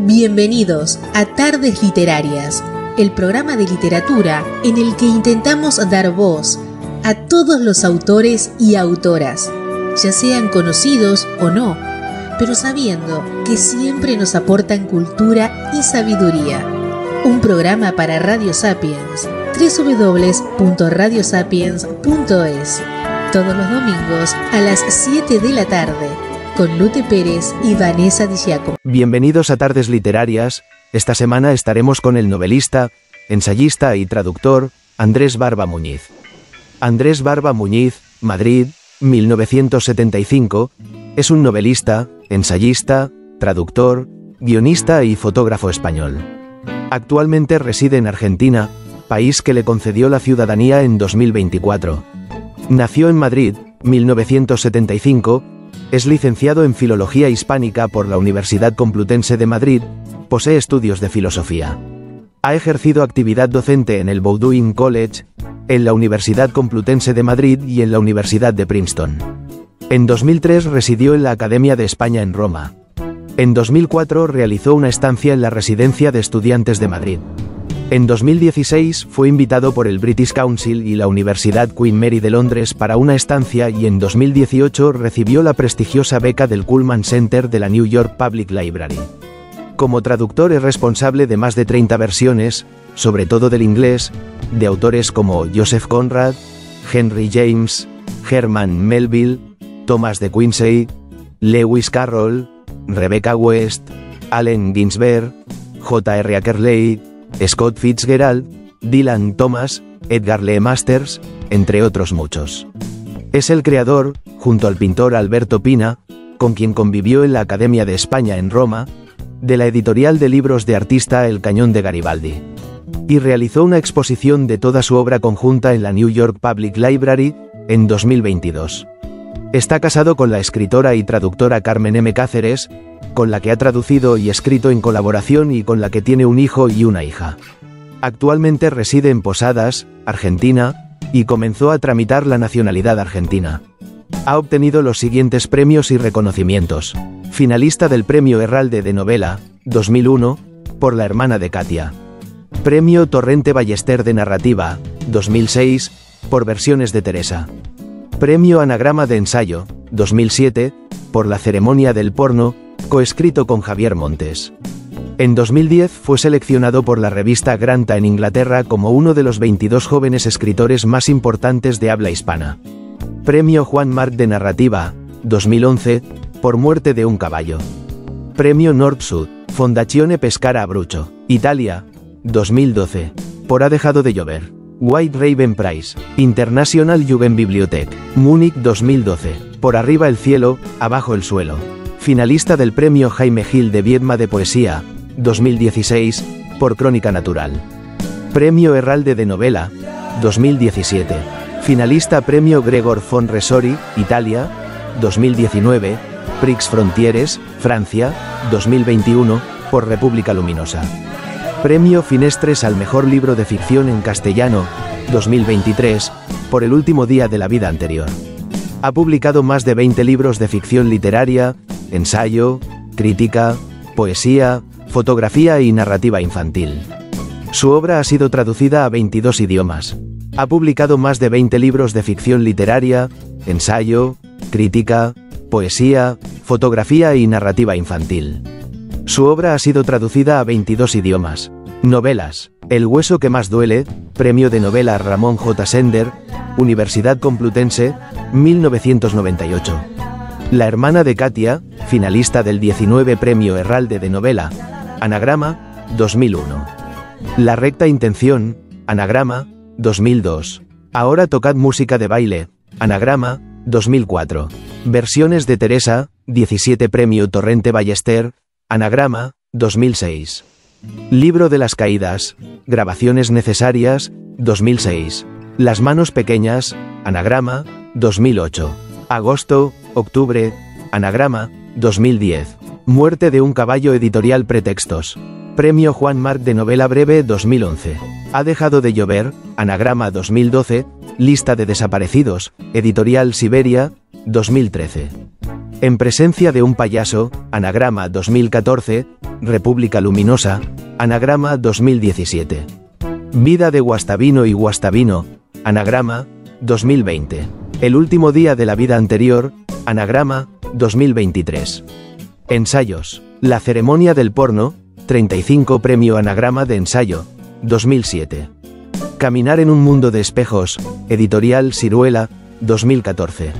Bienvenidos a Tardes Literarias, el programa de literatura en el que intentamos dar voz a todos los autores y autoras, ya sean conocidos o no, pero sabiendo que siempre nos aportan cultura y sabiduría. Un programa para Radio Sapiens, www.radiosapiens.es, todos los domingos a las 7 de la tarde, con Lute Pérez y Vanessa Di Giacomo. Bienvenidos a Tardes Literarias. Esta semana estaremos con el novelista, ensayista y traductor Andrés Barba Muñiz. Andrés Barba Muñiz, Madrid, 1975, es un novelista, ensayista, traductor, guionista y fotógrafo español. Actualmente reside en Argentina, país que le concedió la ciudadanía en 2024. Nació en Madrid, 1975, es licenciado en Filología Hispánica por la Universidad Complutense de Madrid, posee estudios de filosofía. Ha ejercido actividad docente en el Bowdoin College, en la Universidad Complutense de Madrid y en la Universidad de Princeton. En 2003 residió en la Academia de España en Roma. En 2004 realizó una estancia en la Residencia de Estudiantes de Madrid. En 2016 fue invitado por el British Council y la Universidad Queen Mary de Londres para una estancia y en 2018 recibió la prestigiosa beca del Cullman Center de la New York Public Library. Como traductor es responsable de más de 30 versiones, sobre todo del inglés, de autores como Joseph Conrad, Henry James, Herman Melville, Thomas de Quincey, Lewis Carroll, Rebecca West, Allen Ginsberg, J.R. Ackerley, Scott Fitzgerald, Dylan Thomas, Edgar Lee Masters, entre otros muchos. Es el creador, junto al pintor Alberto Pina, con quien convivió en la Academia de España en Roma, de la editorial de libros de artista El Cañón de Garibaldi. Y realizó una exposición de toda su obra conjunta en la New York Public Library en 2022. Está casado con la escritora y traductora Carmen M. Cáceres, con la que ha traducido y escrito en colaboración y con la que tiene un hijo y una hija. Actualmente reside en Posadas, Argentina, y comenzó a tramitar la nacionalidad argentina. Ha obtenido los siguientes premios y reconocimientos. Finalista del Premio Herralde de Novela, 2001, por La hermana de Katia. Premio Torrente Ballester de Narrativa, 2006, por Versiones de Teresa. Premio Anagrama de Ensayo, 2007, por La ceremonia del porno, coescrito con Javier Montes. En 2010 fue seleccionado por la revista Granta en Inglaterra como uno de los 22 jóvenes escritores más importantes de habla hispana. Premio Juan Marc de Narrativa, 2011, por Muerte de un caballo. Premio Nord-Sud, Fondazione Pescara Abruzzo, Italia, 2012, por Ha dejado de llover. White Raven Prize, International Jugendbibliothek, Múnich 2012, por Arriba el cielo, abajo el suelo. Finalista del Premio Jaime Gil de Viedma de Poesía, 2016, por Crónica Natural. Premio Herralde de Novela, 2017. Finalista Premio Gregor von Resori, Italia, 2019, Prix Frontieres, Francia, 2021, por República Luminosa. Premio Finestres al Mejor Libro de Ficción en Castellano, 2023, por El último día de la vida anterior. Ha publicado más de 20 libros de ficción literaria, ensayo, crítica, poesía, fotografía y narrativa infantil. Su obra ha sido traducida a 22 idiomas. Ha publicado más de 20 libros de ficción literaria, ensayo, crítica, poesía, fotografía y narrativa infantil. Su obra ha sido traducida a 22 idiomas. Novelas: El hueso que más duele, Premio de Novela Ramón J. Sender, Universidad Complutense, 1998. La hermana de Katia, finalista del 19 Premio Herralde de Novela, Anagrama, 2001. La recta intención, Anagrama, 2002. Ahora tocad música de baile, Anagrama, 2004. Versiones de Teresa, 17 Premio Torrente Ballester, Anagrama, 2006. Libro de las Caídas, Grabaciones Necesarias, 2006. Las manos pequeñas, Anagrama, 2008. Agosto, octubre, Anagrama, 2010. Muerte de un caballo, editorial Pretextos. Premio Juan Marc de Novela Breve 2011. Ha dejado de llover, Anagrama 2012. Lista de desaparecidos, editorial Siberia, 2013. En presencia de un payaso, anagrama 2014, República Luminosa, anagrama 2017. Vida de Guastavino y Guastavino, anagrama 2020. El último día de la vida anterior, anagrama 2023. Ensayos. La ceremonia del porno, 35 premio anagrama de ensayo, 2007. Caminar en un mundo de espejos, editorial Siruela, 2014.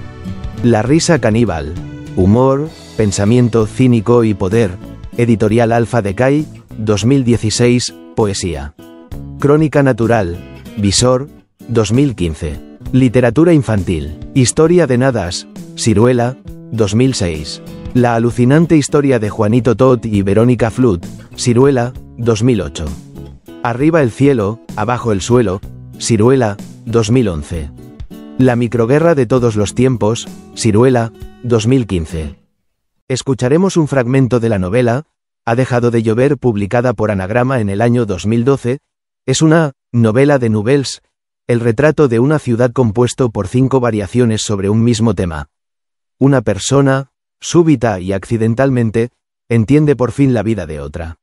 La risa caníbal. Humor, pensamiento cínico y poder, editorial Alfa Decay, 2016, poesía. Crónica natural, Visor, 2015. Literatura infantil, Historia de Nadas, Siruela, 2006. La alucinante historia de Juanito Tot y Verónica Flut, Siruela, 2008. Arriba el cielo, abajo el suelo, Siruela, 2011. La microguerra de todos los tiempos, Siruela, 2015. Escucharemos un fragmento de la novela, Ha dejado de llover, publicada por Anagrama en el año 2012, es una novela de Nouvelles, el retrato de una ciudad compuesto por 5 variaciones sobre un mismo tema. Una persona, súbita y accidentalmente, entiende por fin la vida de otra.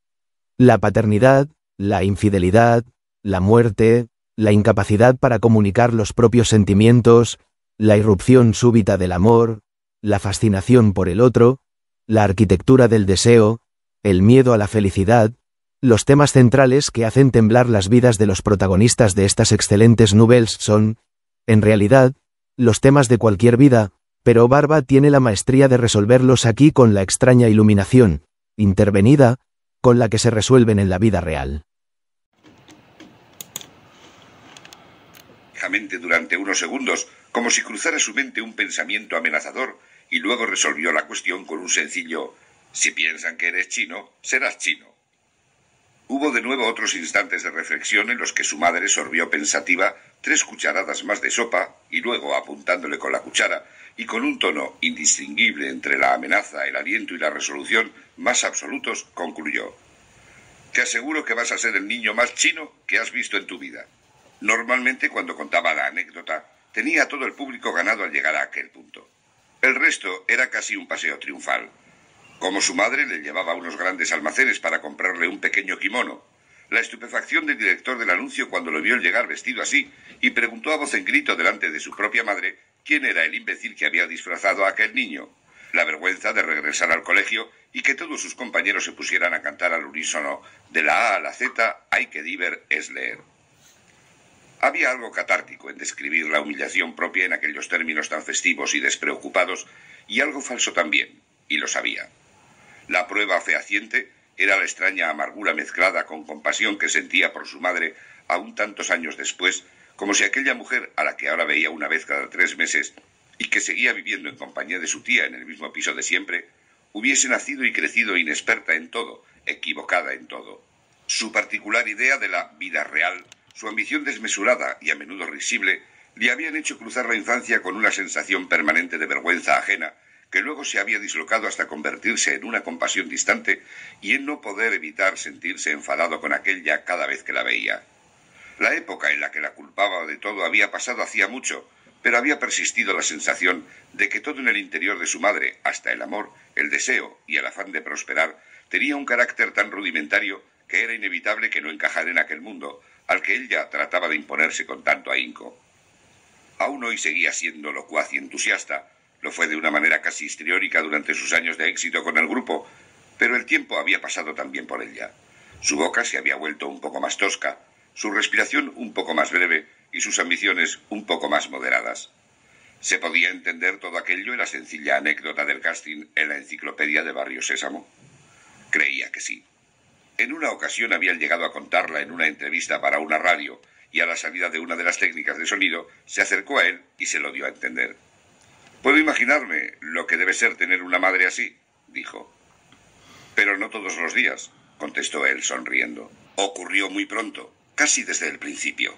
La paternidad, la infidelidad, la muerte, la incapacidad para comunicar los propios sentimientos, la irrupción súbita del amor, la fascinación por el otro, la arquitectura del deseo, el miedo a la felicidad, los temas centrales que hacen temblar las vidas de los protagonistas de estas excelentes novelas son, en realidad, los temas de cualquier vida, pero Barba tiene la maestría de resolverlos aquí con la extraña iluminación, intervenida, con la que se resuelven en la vida real. Durante unos segundos, como si cruzara su mente un pensamiento amenazador, y luego resolvió la cuestión con un sencillo: si piensan que eres chino, serás chino. Hubo de nuevo otros instantes de reflexión en los que su madre sorbió pensativa 3 cucharadas más de sopa y luego, apuntándole con la cuchara y con un tono indistinguible entre la amenaza, el aliento y la resolución más absolutos, concluyó: te aseguro que vas a ser el niño más chino que has visto en tu vida. Normalmente, cuando contaba la anécdota, tenía a todo el público ganado al llegar a aquel punto. El resto era casi un paseo triunfal. Como su madre le llevaba a unos grandes almacenes para comprarle un pequeño kimono, la estupefacción del director del anuncio cuando lo vio llegar vestido así y preguntó a voz en grito delante de su propia madre quién era el imbécil que había disfrazado a aquel niño, la vergüenza de regresar al colegio y que todos sus compañeros se pusieran a cantar al unísono de la A a la Z, hay que diver es leer. Había algo catártico en describir la humillación propia en aquellos términos tan festivos y despreocupados, y algo falso también, y lo sabía. La prueba fehaciente era la extraña amargura mezclada con compasión que sentía por su madre aún tantos años después, como si aquella mujer a la que ahora veía una vez cada 3 meses y que seguía viviendo en compañía de su tía en el mismo piso de siempre, hubiese nacido y crecido inexperta en todo, equivocada en todo. Su particular idea de la vida real, su ambición desmesurada y a menudo risible, le habían hecho cruzar la infancia con una sensación permanente de vergüenza ajena, que luego se había dislocado hasta convertirse en una compasión distante y en no poder evitar sentirse enfadado con aquella cada vez que la veía. La época en la que la culpaba de todo había pasado hacía mucho, pero había persistido la sensación de que todo en el interior de su madre, hasta el amor, el deseo y el afán de prosperar, tenía un carácter tan rudimentario que era inevitable que no encajara en aquel mundo, al que ella trataba de imponerse con tanto ahínco. Aún hoy seguía siendo locuaz y entusiasta, lo fue de una manera casi histriónica durante sus años de éxito con el grupo, pero el tiempo había pasado también por ella. Su boca se había vuelto un poco más tosca, su respiración un poco más breve y sus ambiciones un poco más moderadas. ¿Se podía entender todo aquello en la sencilla anécdota del casting en la enciclopedia de Barrio Sésamo? Creía que sí. En una ocasión habían llegado a contarla en una entrevista para una radio, y a la salida de una de las técnicas de sonido se acercó a él y se lo dio a entender. «Puedo imaginarme lo que debe ser tener una madre así», dijo. «Pero no todos los días», contestó él sonriendo. Ocurrió muy pronto, casi desde el principio.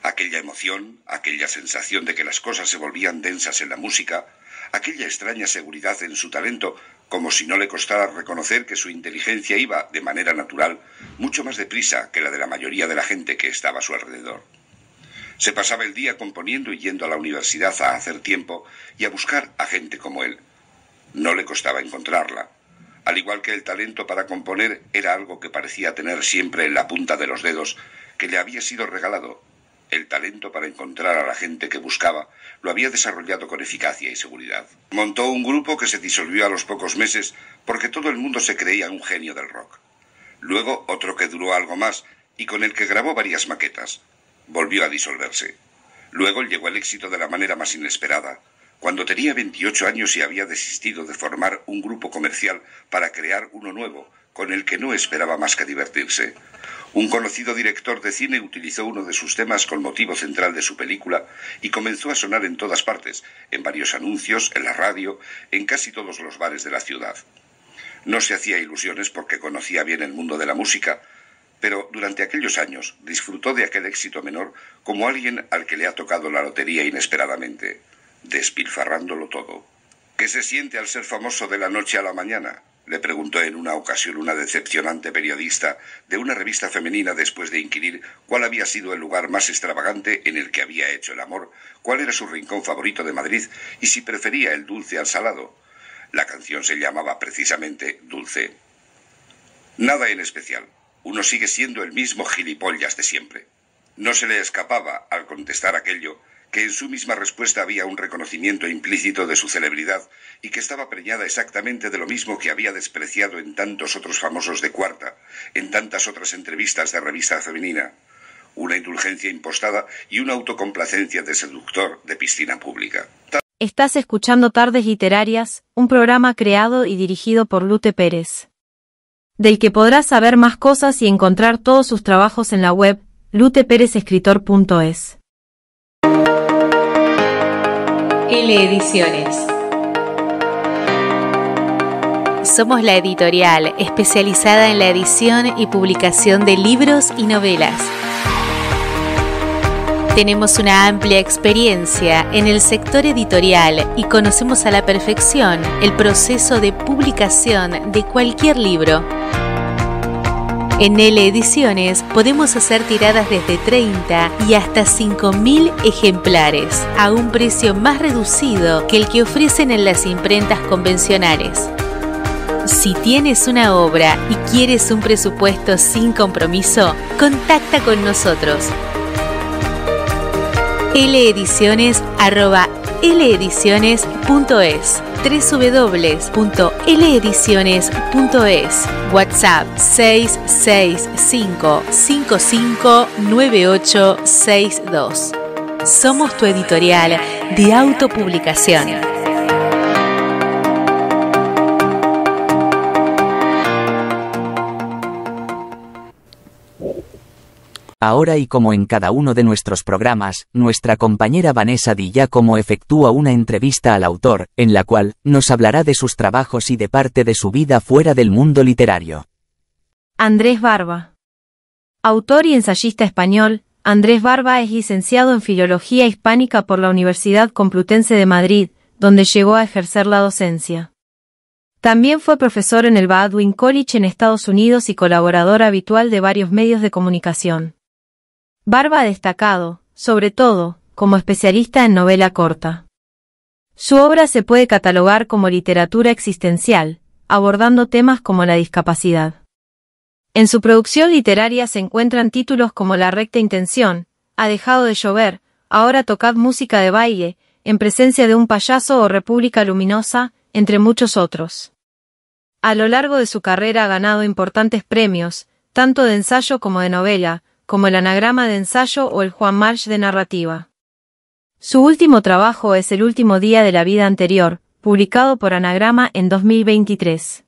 Aquella emoción, aquella sensación de que las cosas se volvían densas en la música, aquella extraña seguridad en su talento, como si no le costara reconocer que su inteligencia iba, de manera natural, mucho más deprisa que la de la mayoría de la gente que estaba a su alrededor. Se pasaba el día componiendo y yendo a la universidad a hacer tiempo y a buscar a gente como él. No le costaba encontrarla. Al igual que el talento para componer, era algo que parecía tener siempre en la punta de los dedos, que le había sido regalado. El talento para encontrar a la gente que buscaba lo había desarrollado con eficacia y seguridad. Montó un grupo que se disolvió a los pocos meses porque todo el mundo se creía un genio del rock. Luego otro que duró algo más y con el que grabó varias maquetas. Volvió a disolverse. Luego llegó el éxito de la manera más inesperada, cuando tenía 28 años y había desistido de formar un grupo comercial para crear uno nuevo, con el que no esperaba más que divertirse. Un conocido director de cine utilizó uno de sus temas con motivo central de su película y comenzó a sonar en todas partes, en varios anuncios, en la radio, en casi todos los bares de la ciudad. No se hacía ilusiones porque conocía bien el mundo de la música, pero durante aquellos años disfrutó de aquel éxito menor como alguien al que le ha tocado la lotería inesperadamente, despilfarrándolo todo. ¿Qué se siente al ser famoso de la noche a la mañana?, le preguntó en una ocasión una decepcionante periodista de una revista femenina después de inquirir cuál había sido el lugar más extravagante en el que había hecho el amor, cuál era su rincón favorito de Madrid y si prefería el dulce al salado. La canción se llamaba precisamente Dulce. Nada en especial. Uno sigue siendo el mismo gilipollas de siempre. No se le escapaba, al contestar aquello, que en su misma respuesta había un reconocimiento implícito de su celebridad y que estaba preñada exactamente de lo mismo que había despreciado en tantos otros famosos de cuarta, en tantas otras entrevistas de revista femenina. Una indulgencia impostada y una autocomplacencia de seductor de piscina pública. Estás escuchando Tardes Literarias, un programa creado y dirigido por Lute Pérez, del que podrás saber más cosas y encontrar todos sus trabajos en la web luteperezescritor.es. L Ediciones. Somos la editorial especializada en la edición y publicación de libros y novelas. Tenemos una amplia experiencia en el sector editorial y conocemos a la perfección el proceso de publicación de cualquier libro. En L Ediciones podemos hacer tiradas desde 30 y hasta 5.000 ejemplares a un precio más reducido que el que ofrecen en las imprentas convencionales. Si tienes una obra y quieres un presupuesto sin compromiso, contacta con nosotros. lediciones@lediciones.es, www.lediciones.es, WhatsApp 665-559862. Somos tu editorial de autopublicación. Ahora y como en cada uno de nuestros programas, nuestra compañera Vanessa Di Giacomo efectúa una entrevista al autor, en la cual nos hablará de sus trabajos y de parte de su vida fuera del mundo literario. Andrés Barba. Autor y ensayista español, Andrés Barba es licenciado en Filología Hispánica por la Universidad Complutense de Madrid, donde llegó a ejercer la docencia. También fue profesor en el Baldwin College en Estados Unidos y colaborador habitual de varios medios de comunicación. Barba ha destacado, sobre todo, como especialista en novela corta. Su obra se puede catalogar como literatura existencial, abordando temas como la discapacidad. En su producción literaria se encuentran títulos como La recta intención, Ha dejado de llover, Ahora tocad música de baile, En presencia de un payaso o República luminosa, entre muchos otros. A lo largo de su carrera ha ganado importantes premios, tanto de ensayo como de novela, como el Anagrama de Ensayo o el Juan March de Narrativa. Su último trabajo es El último día de la vida anterior, publicado por Anagrama en 2023.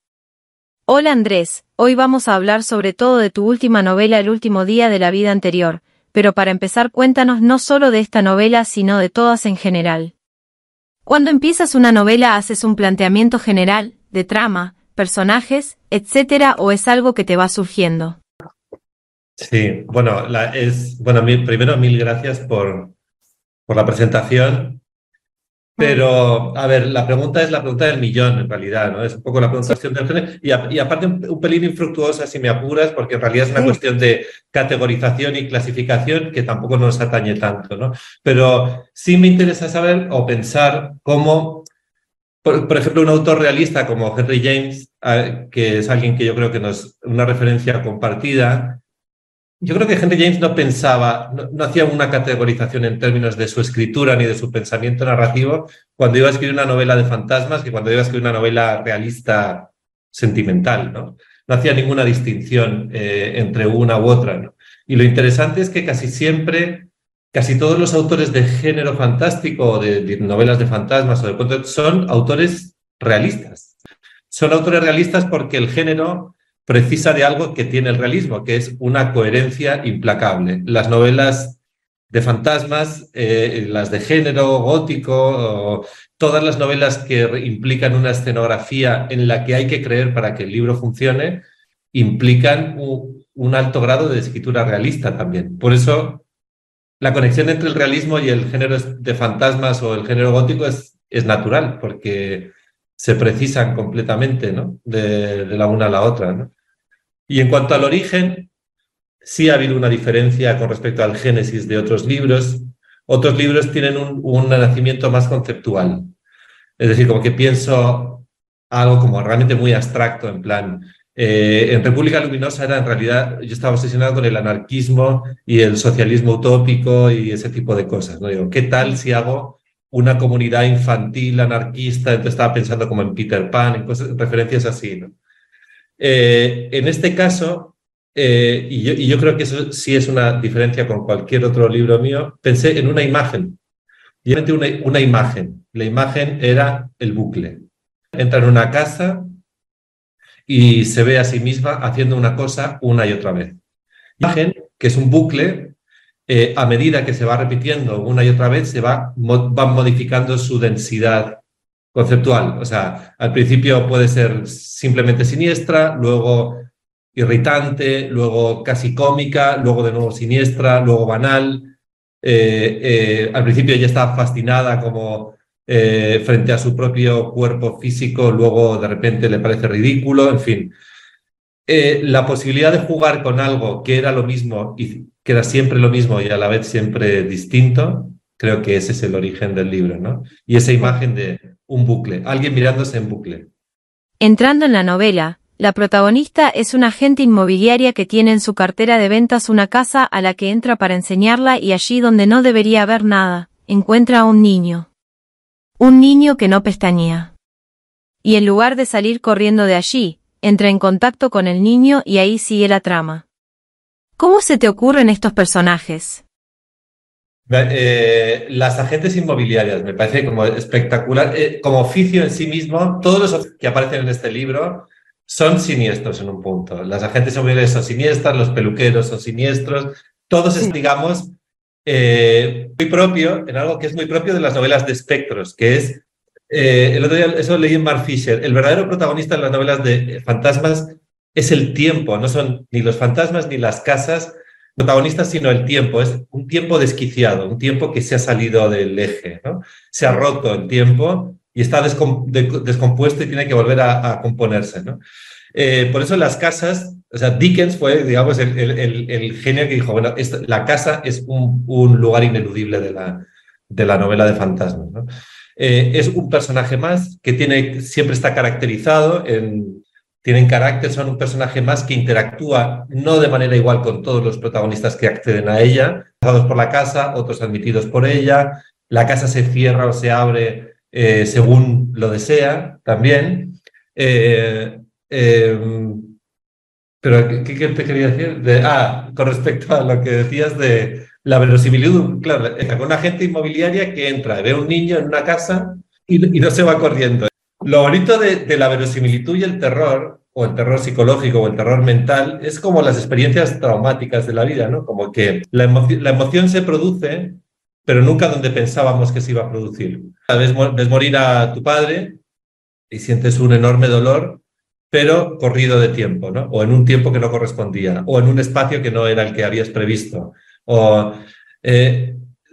Hola Andrés, hoy vamos a hablar sobre todo de tu última novela El último día de la vida anterior, pero para empezar cuéntanos no solo de esta novela sino de todas en general. Cuando empiezas una novela haces un planteamiento general, de trama, personajes, etcétera, o es algo que te va surgiendo. Sí, bueno, primero mil gracias por la presentación, pero a ver, la pregunta es la pregunta del millón en realidad, ¿no? Es un poco la pregunta del género y aparte un pelín infructuosa si me apuras, porque en realidad es una cuestión de categorización y clasificación que tampoco nos atañe tanto, ¿no? Pero sí me interesa saber o pensar cómo por ejemplo, un autor realista como Henry James, que es alguien que yo creo que nos una referencia compartida. Yo creo que Henry James no pensaba, no hacía una categorización en términos de su escritura ni de su pensamiento narrativo cuando iba a escribir una novela de fantasmas que cuando iba a escribir una novela realista sentimental, ¿no? No hacía ninguna distinción entre una u otra, ¿no? Y lo interesante es que casi siempre, casi todos los autores de género fantástico o de novelas de fantasmas o de cuentos son autores realistas. Son autores realistas porque el género precisa de algo que tiene el realismo, que es una coherencia implacable. Las novelas de fantasmas, las de género gótico, todas las novelas que implican una escenografía en la que hay que creer para que el libro funcione, implican un alto grado de escritura realista también. Por eso, la conexión entre el realismo y el género de fantasmas o el género gótico es natural, porque se precisan completamente, ¿no? de la una a la otra, ¿no? Y en cuanto al origen, sí ha habido una diferencia con respecto al génesis de otros libros. Otros libros tienen un nacimiento más conceptual. Es decir, como que pienso algo como realmente muy abstracto, en plan, en República Luminosa era en realidad, yo estaba obsesionado con el anarquismo y el socialismo utópico y ese tipo de cosas, ¿no? Digo, ¿qué tal si hago una comunidad infantil anarquista? Entonces estaba pensando como en Peter Pan, en cosas, referencias así, ¿no? En este caso, y yo creo que eso sí es una diferencia con cualquier otro libro mío, pensé en una imagen. Y una imagen. La imagen era el bucle. Entra en una casa y se ve a sí misma haciendo una cosa una y otra vez. La imagen, que es un bucle, a medida que se va repitiendo una y otra vez, se va modificando su densidad conceptual. O sea, al principio puede ser simplemente siniestra, luego irritante, luego casi cómica, luego de nuevo siniestra, luego banal. Al principio ella está fascinada como frente a su propio cuerpo físico, luego de repente le parece ridículo, en fin. La posibilidad de jugar con algo que era lo mismo y que era siempre lo mismo y a la vez siempre distinto, creo que ese es el origen del libro, ¿no? Y esa imagen de un bucle, alguien mirándose en bucle. Entrando en la novela, la protagonista es una agente inmobiliaria que tiene en su cartera de ventas una casa a la que entra para enseñarla y allí donde no debería haber nada, encuentra a un niño. Un niño que no pestañea. Y en lugar de salir corriendo de allí, entra en contacto con el niño y ahí sigue la trama. ¿Cómo se te ocurren estos personajes? Las agentes inmobiliarias me parece como espectacular. Como oficio en sí mismo, todos los que aparecen en este libro son siniestros en un punto. Las agentes inmobiliarias son siniestras, los peluqueros son siniestros, todos es, digamos, muy propio, en algo que es muy propio de las novelas de espectros, que es, el otro día eso leí en Mark Fisher, el verdadero protagonista de las novelas de fantasmas es el tiempo, no son ni los fantasmas ni las casas protagonistas, sino el tiempo. Es un tiempo desquiciado, un tiempo que se ha salido del eje, ¿no? Se ha roto el tiempo y está descompuesto y tiene que volver a componerse, ¿no? Por eso las casas, o sea, Dickens fue, digamos, el genio que dijo, bueno, la casa es un lugar ineludible de la novela de fantasmas, ¿no? Es un personaje más que siempre está caracterizado tienen carácter, son un personaje más que interactúa no de manera igual con todos los protagonistas que acceden a ella, pasados por la casa, otros admitidos por ella, la casa se cierra o se abre según lo desea también. Pero, ¿qué te quería decir? Con respecto a lo que decías de la verosimilitud, claro, con una agente inmobiliaria que entra, ve a un niño en una casa y no se va corriendo. Lo bonito de la verosimilitud y el terror, o el terror psicológico o el terror mental, es como las experiencias traumáticas de la vida, ¿no? Como que la emoción se produce, pero nunca donde pensábamos que se iba a producir. Ves morir a tu padre y sientes un enorme dolor, pero corrido de tiempo, ¿no? O en un tiempo que no correspondía, o en un espacio que no era el que habías previsto.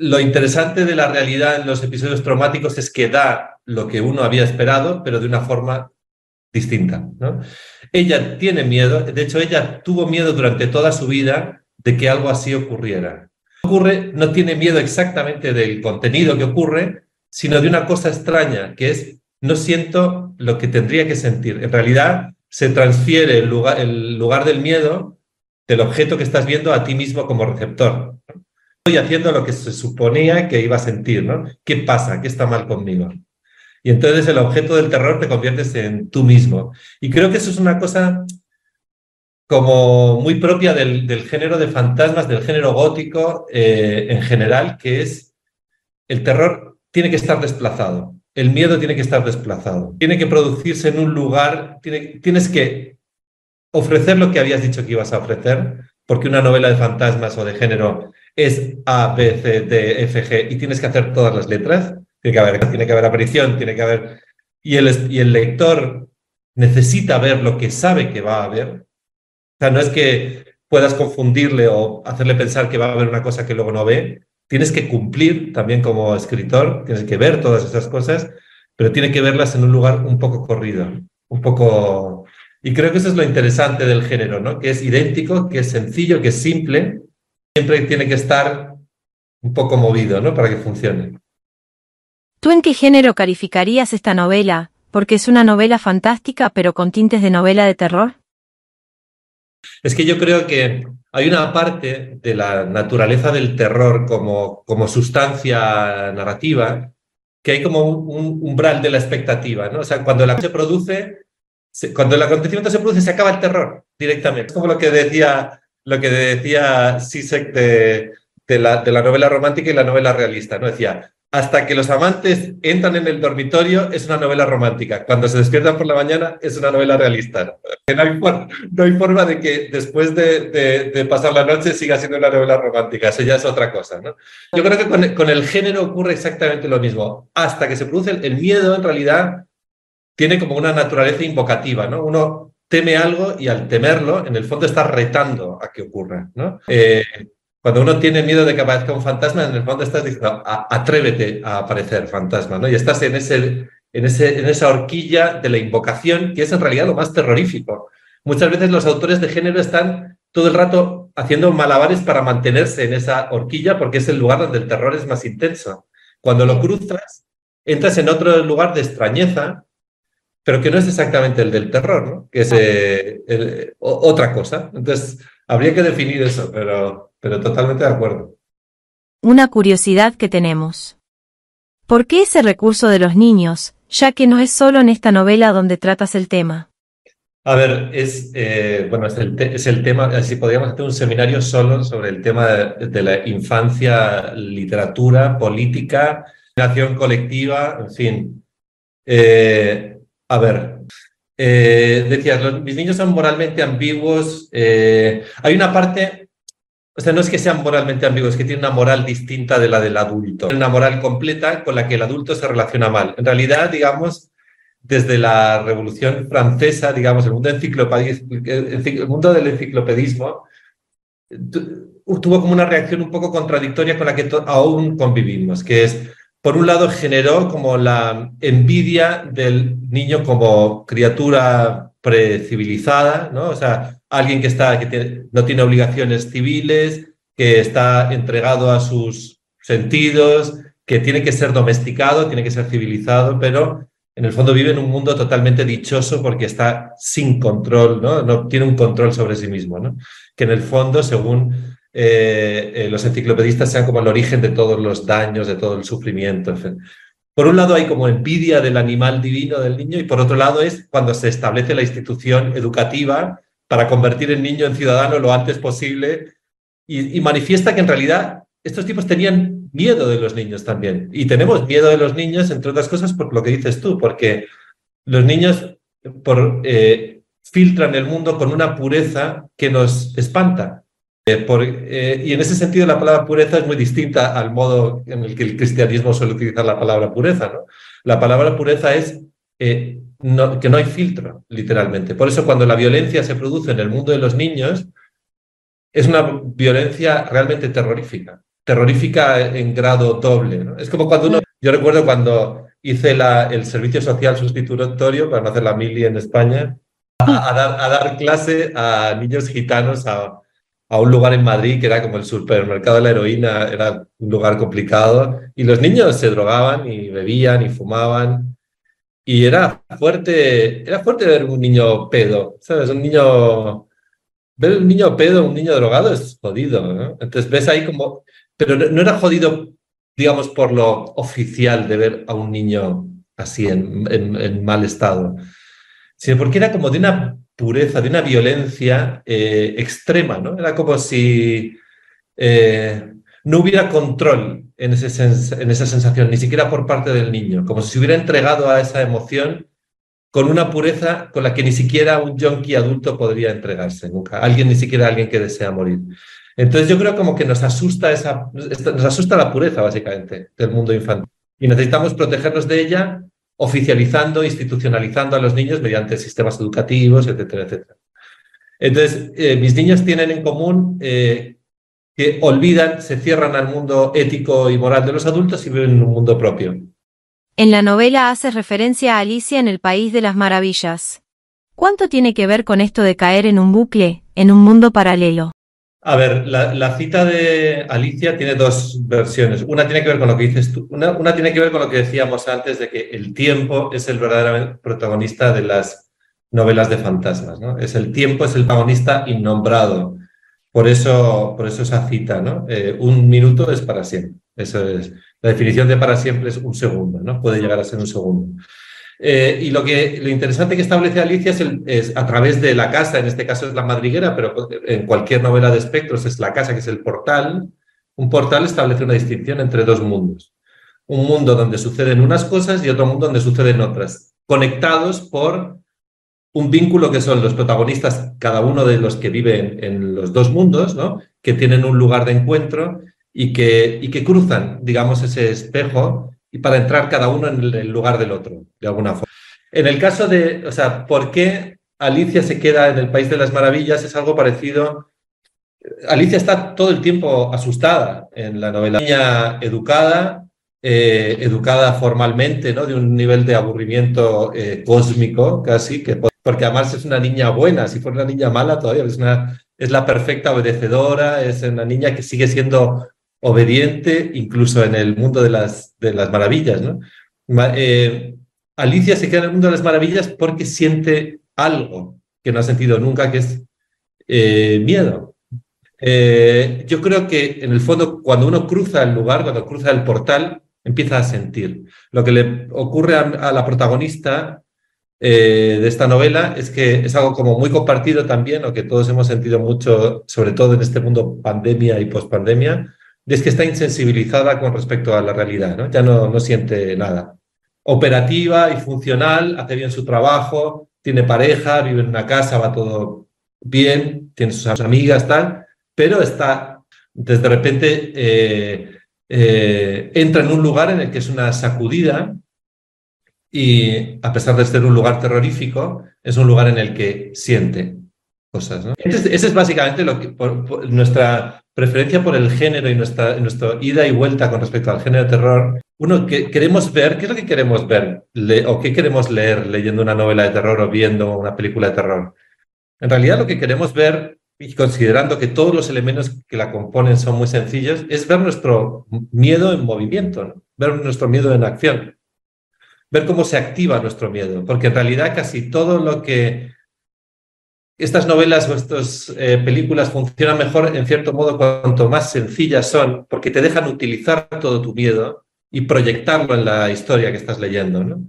Lo interesante de la realidad en los episodios traumáticos es que da lo que uno había esperado, pero de una forma distinta, ¿no? Ella tiene miedo, de hecho ella tuvo miedo durante toda su vida de que algo así ocurriera. No tiene miedo exactamente del contenido que ocurre, sino de una cosa extraña, que es no siento lo que tendría que sentir. En realidad se transfiere el lugar del miedo del objeto que estás viendo a ti mismo como receptor. Estoy haciendo lo que se suponía que iba a sentir, ¿no? ¿Qué pasa? ¿Qué está mal conmigo? Y entonces el objeto del terror te conviertes en tú mismo. Y creo que eso es una cosa como muy propia del género de fantasmas, del género gótico en general, que es el terror tiene que estar desplazado, el miedo tiene que estar desplazado, tiene que producirse en un lugar, tienes que ofrecer lo que habías dicho que ibas a ofrecer, porque una novela de fantasmas o de género es A, B, C, D, F, G, y tienes que hacer todas las letras, tiene que haber aparición, tiene que haber... Y el lector necesita ver lo que sabe que va a ver. O sea, no es que puedas confundirle o hacerle pensar que va a haber una cosa que luego no ve. Tienes que cumplir también como escritor, tienes que ver todas esas cosas, pero tiene que verlas en un lugar un poco corrido, un poco... Y creo que eso es lo interesante del género, ¿no? Que es idéntico, que es sencillo, que es simple, siempre tiene que estar un poco movido, ¿no? Para que funcione. ¿Tú en qué género calificarías esta novela? Porque es una novela fantástica, pero con tintes de novela de terror. Es que yo creo que hay una parte de la naturaleza del terror como sustancia narrativa, que hay como un umbral de la expectativa, ¿no? O sea, cuando la cosa se produce, cuando el acontecimiento se produce, se acaba el terror directamente. Es como lo que decía Zizek de la novela romántica y la novela realista, ¿no? Decía, hasta que los amantes entran en el dormitorio es una novela romántica. Cuando se despiertan por la mañana es una novela realista. No hay forma de que después de pasar la noche siga siendo una novela romántica. Eso ya es otra cosa, ¿no? Yo creo que con el género ocurre exactamente lo mismo. Hasta que se produce el miedo, en realidad, tiene como una naturaleza invocativa, ¿no? Uno teme algo y al temerlo, en el fondo está retando a que ocurra, ¿no? Cuando uno tiene miedo de que aparezca un fantasma, en el fondo estás diciendo, atrévete a aparecer fantasma, ¿no? Y estás en esa horquilla de la invocación, que es en realidad lo más terrorífico. Muchas veces los autores de género están todo el rato haciendo malabares para mantenerse en esa horquilla, porque es el lugar donde el terror es más intenso. Cuando lo cruzas, entras en otro lugar de extrañeza, pero que no es exactamente el del terror, ¿no? Que es otra cosa. Entonces, habría que definir eso, pero totalmente de acuerdo. Una curiosidad que tenemos. ¿Por qué ese recurso de los niños, ya que no es solo en esta novela donde tratas el tema? A ver, es el tema, así podríamos hacer un seminario solo sobre el tema de la infancia, literatura, política, acción colectiva, en fin. A ver, decías, mis niños son moralmente ambiguos. Hay una parte, o sea, no es que sean moralmente ambiguos, es que tienen una moral distinta de la del adulto. Una moral completa con la que el adulto se relaciona mal. En realidad, digamos, desde la Revolución Francesa, digamos, el mundo del enciclopedismo tuvo como una reacción un poco contradictoria con la que aún convivimos, que es... Por un lado, generó como la envidia del niño como criatura precivilizada, ¿no? O sea, alguien que no tiene obligaciones civiles, que está entregado a sus sentidos, que tiene que ser domesticado, tiene que ser civilizado, pero en el fondo vive en un mundo totalmente dichoso porque está sin control, ¿no? No tiene un control sobre sí mismo, ¿no? Que en el fondo, según... los enciclopedistas sean como el origen de todos los daños, de todo el sufrimiento. En fin. Por un lado hay como envidia del animal divino del niño y por otro lado es cuando se establece la institución educativa para convertir el niño en ciudadano lo antes posible y manifiesta que en realidad estos tipos tenían miedo de los niños también. Y tenemos miedo de los niños, entre otras cosas, por lo que dices tú, porque los niños filtran el mundo con una pureza que nos espanta. Y en ese sentido la palabra pureza es muy distinta al modo en el que el cristianismo suele utilizar la palabra pureza, ¿no? La palabra pureza es que no hay filtro, literalmente. Por eso cuando la violencia se produce en el mundo de los niños, es una violencia realmente terrorífica en grado doble, ¿no? Es como cuando uno... Yo recuerdo cuando hice el servicio social sustitutorio, para no hacer la mili en España, a dar clase a niños gitanos a un lugar en Madrid que era como el supermercado de la heroína, era un lugar complicado, y los niños se drogaban y bebían y fumaban, Y era fuerte ver un niño pedo, ¿sabes? Ver un niño pedo, un niño drogado es jodido, ¿no? Entonces ves ahí como, pero no era jodido, digamos, por lo oficial de ver a un niño así en mal estado, sino porque era como de una pureza, de una violencia extrema, ¿no? Era como si no hubiera control en esa sensación, ni siquiera por parte del niño, como si se hubiera entregado a esa emoción con una pureza con la que ni siquiera un yonki adulto podría entregarse nunca. Ni siquiera alguien que desea morir. Entonces yo creo como que nos asusta la pureza, básicamente, del mundo infantil. Y necesitamos protegernos de ella oficializando, institucionalizando a los niños mediante sistemas educativos, etcétera, etcétera. Entonces, mis niños tienen en común que olvidan, se cierran al mundo ético y moral de los adultos y viven en un mundo propio. En la novela hace referencia a Alicia en el País de las Maravillas. ¿Cuánto tiene que ver con esto de caer en un bucle, en un mundo paralelo? A ver, la cita de Alicia tiene dos versiones. Una tiene que ver con lo que dices tú. Una tiene que ver con lo que decíamos antes de que el tiempo es el verdadero protagonista de las novelas de fantasmas, ¿no? El tiempo es el protagonista innombrado. Por eso esa cita, ¿no? Un minuto es para siempre. Eso es. La definición de para siempre es un segundo, ¿no? Puede llegar a ser un segundo. Y lo interesante que establece Alicia es a través de la casa, en este caso es la madriguera, pero en cualquier novela de espectros es la casa, que es el portal. Un portal establece una distinción entre dos mundos. Un mundo donde suceden unas cosas y otro mundo donde suceden otras, conectados por un vínculo que son los protagonistas, cada uno de los que viven en los dos mundos, ¿no? Que tienen un lugar de encuentro y que cruzan, digamos, ese espejo y para entrar cada uno en el lugar del otro, de alguna forma. En el caso de, o sea, ¿por qué Alicia se queda en el País de las Maravillas? Es algo parecido. Alicia está todo el tiempo asustada en la novela. Niña educada, educada formalmente, ¿no? De un nivel de aburrimiento cósmico casi, porque además es una niña buena. Si fuera una niña mala todavía es la perfecta obedecedora, es una niña que sigue siendo obediente incluso en el mundo de las maravillas, ¿no? Alicia se queda en el mundo de las maravillas porque siente algo que no ha sentido nunca, que es miedo. Yo creo que en el fondo cuando uno cruza el lugar, cuando cruza el portal, empieza a sentir. Lo que le ocurre a la protagonista de esta novela es que es algo como muy compartido también, o que todos hemos sentido mucho, sobre todo en este mundo pandemia y pospandemia, es que está insensibilizada con respecto a la realidad, ¿no? Ya no siente nada. Operativa y funcional, hace bien su trabajo, tiene pareja, vive en una casa, va todo bien, tiene sus amigas, tal, pero está, de repente, entra en un lugar en el que es una sacudida y, a pesar de ser un lugar terrorífico, es un lugar en el que siente cosas, ¿no? Ese es básicamente por nuestra preferencia por el género y nuestra ida y vuelta con respecto al género de terror. Uno, que queremos ver, ¿qué es lo que queremos ver? ¿O qué queremos leer leyendo una novela de terror o viendo una película de terror? En realidad lo que queremos ver, y considerando que todos los elementos que la componen son muy sencillos, es ver nuestro miedo en movimiento, ¿no? Ver nuestro miedo en acción, ver cómo se activa nuestro miedo, porque en realidad casi todo lo que estas novelas o estas películas funcionan mejor, en cierto modo, cuanto más sencillas son, porque te dejan utilizar todo tu miedo y proyectarlo en la historia que estás leyendo, ¿no?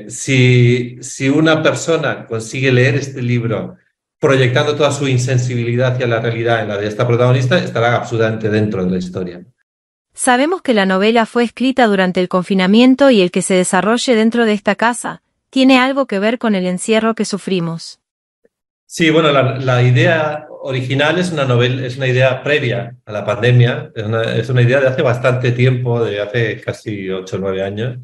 Si una persona consigue leer este libro proyectando toda su insensibilidad hacia la realidad en la de esta protagonista, estará absolutamente dentro de la historia. Sabemos que la novela fue escrita durante el confinamiento y el que se desarrolle dentro de esta casa tiene algo que ver con el encierro que sufrimos. Sí, bueno, la idea original es una idea previa a la pandemia, es una idea de hace bastante tiempo, de hace casi 8 o 9 años,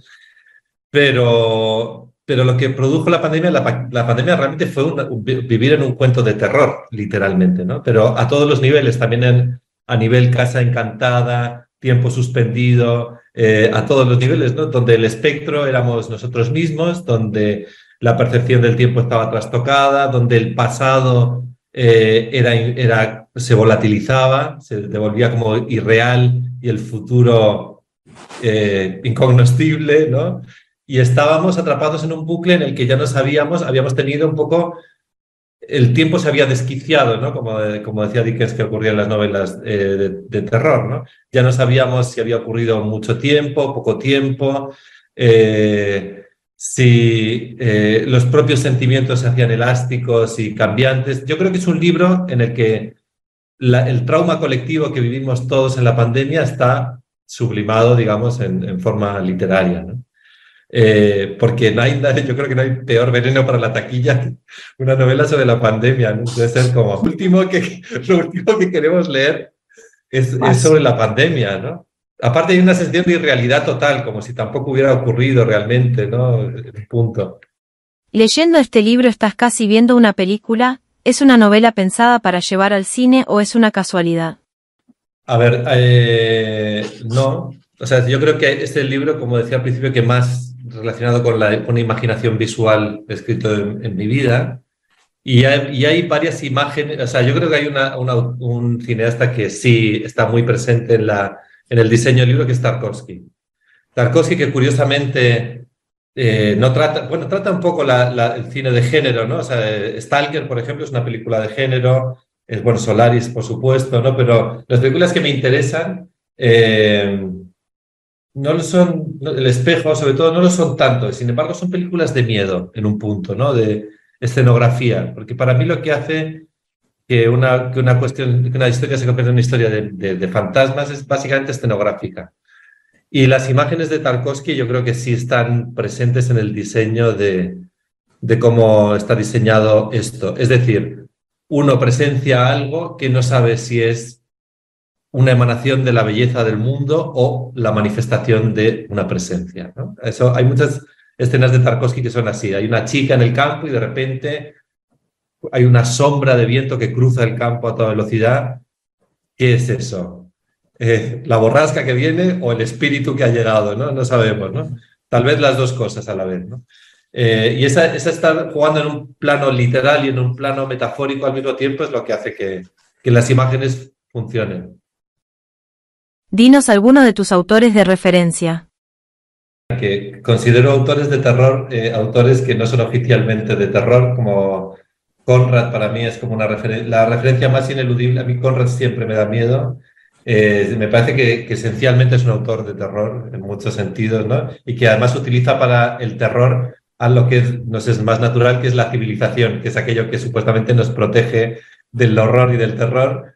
pero lo que produjo la pandemia realmente fue vivir en un cuento de terror, literalmente, ¿no? Pero a todos los niveles, también a nivel Casa Encantada, Tiempo Suspendido, a todos los niveles, ¿no? Donde el espectro éramos nosotros mismos, donde la percepción del tiempo estaba trastocada, donde el pasado se volatilizaba, se devolvía como irreal y el futuro incognoscible, ¿no? y estábamos atrapados en un bucle en el que ya no sabíamos, habíamos tenido un poco, el tiempo se había desquiciado, ¿no? Como decía Dickens que ocurría en las novelas de terror, ¿no? Ya no sabíamos si había ocurrido mucho tiempo, poco tiempo, si los propios sentimientos se hacían elásticos y cambiantes. Yo creo que es un libro en el que el trauma colectivo que vivimos todos en la pandemia está sublimado, digamos, en forma literaria, ¿no? Porque yo creo que no hay peor veneno para la taquilla que una novela sobre la pandemia, ¿no? Debe ser como lo último que queremos leer es sobre la pandemia, ¿no? Aparte hay una sensación de irrealidad total, como si tampoco hubiera ocurrido realmente, ¿no? Punto. Leyendo este libro estás casi viendo una película. ¿Es una novela pensada para llevar al cine o es una casualidad? A ver, no. O sea, yo creo que este libro, como decía al principio, que más relacionado con una imaginación visual escrito en mi vida. Y hay varias imágenes. O sea, yo creo que hay un cineasta que sí está muy presente en el diseño del libro, que es Tarkovsky. Tarkovsky, que curiosamente no trata, bueno, trata un poco el cine de género, ¿no? O sea, Stalker, por ejemplo, es una película de género. Bueno, Solaris, por supuesto, ¿no? Pero las películas que me interesan no lo son, El Espejo, sobre todo, no lo son tanto. Sin embargo, son películas de miedo en un punto, ¿no? De escenografía. Porque para mí lo que hace que una historia se convierta en una historia de fantasmas es básicamente escenográfica. Y las imágenes de Tarkovsky yo creo que sí están presentes en el diseño de cómo está diseñado esto. Es decir, uno presencia algo que no sabe si es una emanación de la belleza del mundo o la manifestación de una presencia, ¿no? Hay muchas escenas de Tarkovsky que son así. Hay una chica en el campo y de repente hay una sombra de viento que cruza el campo a toda velocidad. ¿Qué es eso? ¿La borrasca que viene o el espíritu que ha llegado? No sabemos, ¿no? Tal vez las dos cosas a la vez, ¿no? Y esa estar jugando en un plano literal y en un plano metafórico al mismo tiempo es lo que hace que las imágenes funcionen. Dinos alguno de tus autores de referencia. Que considero autores de terror, autores que no son oficialmente de terror, como Conrad. Para mí es como la referencia más ineludible. A mí Conrad siempre me da miedo. Me parece que esencialmente es un autor de terror en muchos sentidos, ¿no? Y que además utiliza para el terror a lo que nos es más natural, que es la civilización, que es aquello que supuestamente nos protege del horror y del terror.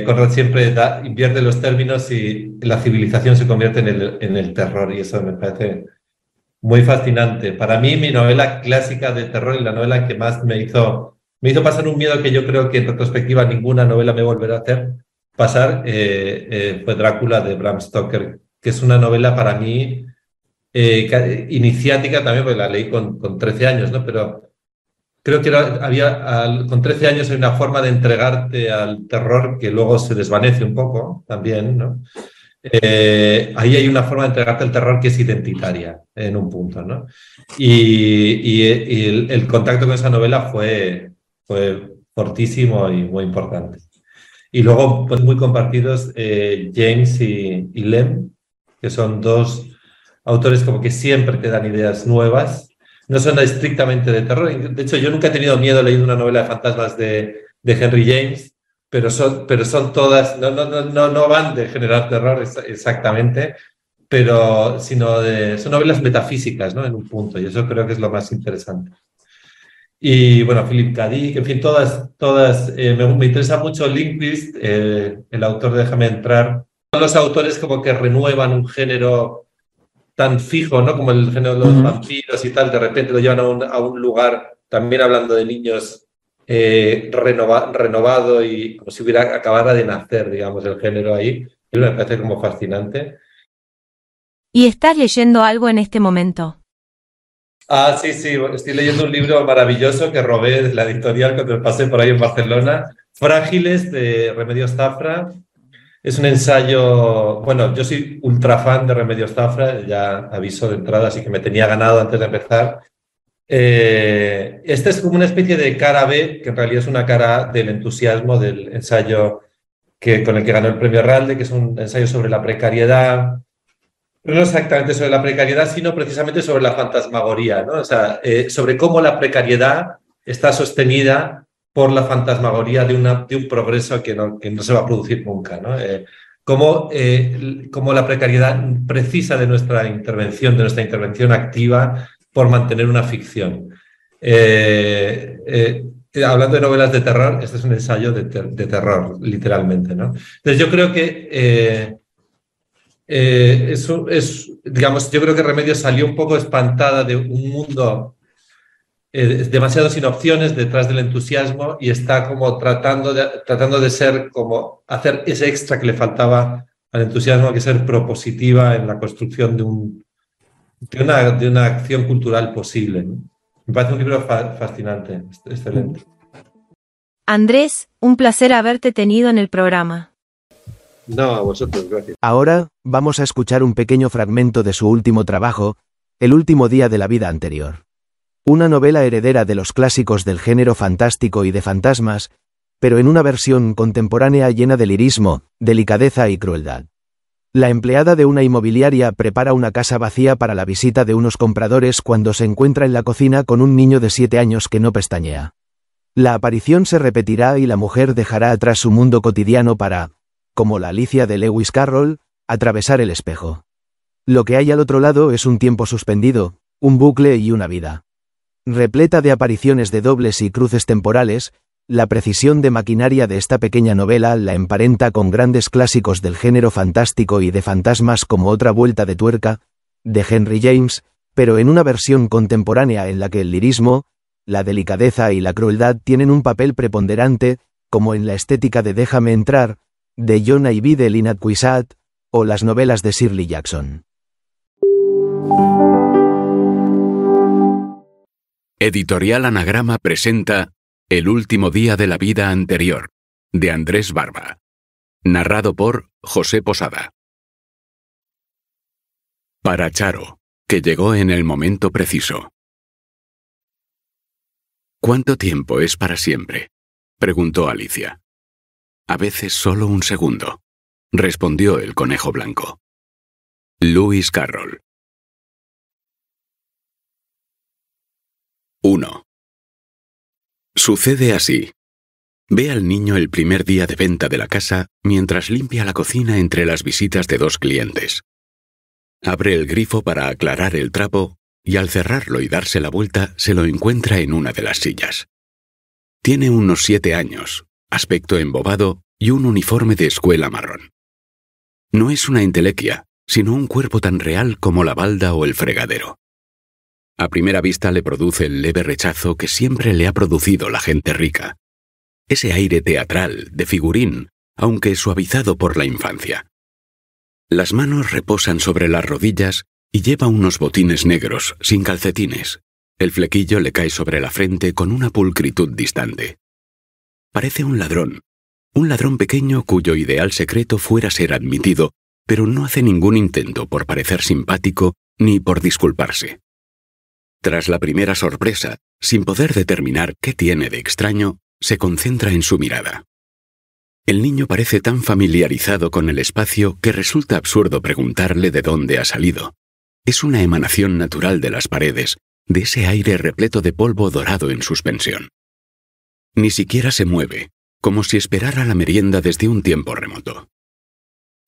Conrad siempre invierte los términos y la civilización se convierte en el terror, y eso me parece muy fascinante. Para mí, mi novela clásica de terror y la novela que más me hizo pasar un miedo que yo creo que en retrospectiva ninguna novela me volverá a hacer pasar, fue Drácula de Bram Stoker, que es una novela para mí iniciática también, porque la leí con 13 años, ¿no? Pero creo que con 13 años hay una forma de entregarte al terror que luego se desvanece un poco también, ¿no? Ahí hay una forma de entregarte al terror que es identitaria en un punto, ¿no? Y el contacto con esa novela fue fortísimo y muy importante. Y luego, pues muy compartidos, James y Lem, que son dos autores como que siempre te dan ideas nuevas. No son estrictamente de terror. De hecho, yo nunca he tenido miedo leyendo una novela de fantasmas de Henry James, pero son todas, no van de generar terror exactamente, pero son novelas metafísicas, ¿no? En un punto, y eso creo que es lo más interesante. Y bueno, Philip K. Dick, en fin, todas me interesa mucho Lindqvist, el autor de Déjame entrar. Son los autores como que renuevan un género tan fijo, ¿no? Como el género de los vampiros y tal, de repente lo llevan a un lugar, también hablando de niños, renovado, y como si acabara de nacer, digamos, el género ahí. Y me parece como fascinante. ¿Y estás leyendo algo en este momento? Sí, estoy leyendo un libro maravilloso que robé de la editorial cuando me pasé por ahí en Barcelona, Frágiles, de Remedios Zafra. Es un ensayo, bueno, yo soy ultra fan de Remedios Zafra, ya aviso de entrada, así que me tenía ganado antes de empezar. Esta es como una especie de cara B, que en realidad es una cara A del entusiasmo del ensayo con el que ganó el premio Ralde, que es un ensayo sobre la precariedad, No exactamente sobre la precariedad, sino precisamente sobre la fantasmagoría, ¿no? O sea, sobre cómo la precariedad está sostenida por la fantasmagoría de un progreso que no se va a producir nunca, ¿no? Cómo la precariedad precisa de nuestra intervención activa por mantener una ficción. Hablando de novelas de terror, este es un ensayo de terror, literalmente, ¿no? Entonces yo creo que digamos, yo creo que Remedios salió un poco espantada de un mundo demasiado sin opciones detrás del entusiasmo y está como tratando de ser como hacer ese extra que le faltaba al entusiasmo, que es ser propositiva en la construcción de una acción cultural posible, ¿no? Me parece un libro fascinante, excelente. Andrés, un placer haberte tenido en el programa. No, a vosotros, gracias. Ahora, vamos a escuchar un pequeño fragmento de su último trabajo, El último día de la vida anterior. Una novela heredera de los clásicos del género fantástico y de fantasmas, pero en una versión contemporánea llena de lirismo, delicadeza y crueldad. La empleada de una inmobiliaria prepara una casa vacía para la visita de unos compradores cuando se encuentra en la cocina con un niño de 7 años que no pestañea. La aparición se repetirá y la mujer dejará atrás su mundo cotidiano para, como la Alicia de Lewis Carroll, atravesar el espejo. Lo que hay al otro lado es un tiempo suspendido, un bucle y una vida. Repleta de apariciones de dobles y cruces temporales, la precisión de maquinaria de esta pequeña novela la emparenta con grandes clásicos del género fantástico y de fantasmas como Otra vuelta de tuerca, de Henry James, pero en una versión contemporánea en la que el lirismo, la delicadeza y la crueldad tienen un papel preponderante, como en la estética de Déjame entrar, de John Ivey de Lynette Cuissat, o las novelas de Shirley Jackson. Editorial Anagrama presenta El último día de la vida anterior, de Andrés Barba. Narrado por José Posada. Para Charo, que llegó en el momento preciso. ¿Cuánto tiempo es para siempre?, preguntó Alicia. A veces solo un segundo, respondió el conejo blanco. Lewis Carroll. 1. Sucede así. Ve al niño el primer día de venta de la casa mientras limpia la cocina entre las visitas de 2 clientes. Abre el grifo para aclarar el trapo y al cerrarlo y darse la vuelta se lo encuentra en una de las sillas. Tiene unos 7 años, aspecto embobado y un uniforme de escuela marrón. No es una entelequia, sino un cuerpo tan real como la balda o el fregadero. A primera vista le produce el leve rechazo que siempre le ha producido la gente rica. Ese aire teatral, de figurín, aunque suavizado por la infancia. Las manos reposan sobre las rodillas y lleva unos botines negros, sin calcetines. El flequillo le cae sobre la frente con una pulcritud distante. Parece un ladrón pequeño cuyo ideal secreto fuera ser admitido, pero no hace ningún intento por parecer simpático ni por disculparse. Tras la primera sorpresa, sin poder determinar qué tiene de extraño, se concentra en su mirada. El niño parece tan familiarizado con el espacio que resulta absurdo preguntarle de dónde ha salido. Es una emanación natural de las paredes, de ese aire repleto de polvo dorado en suspensión. Ni siquiera se mueve, como si esperara la merienda desde un tiempo remoto.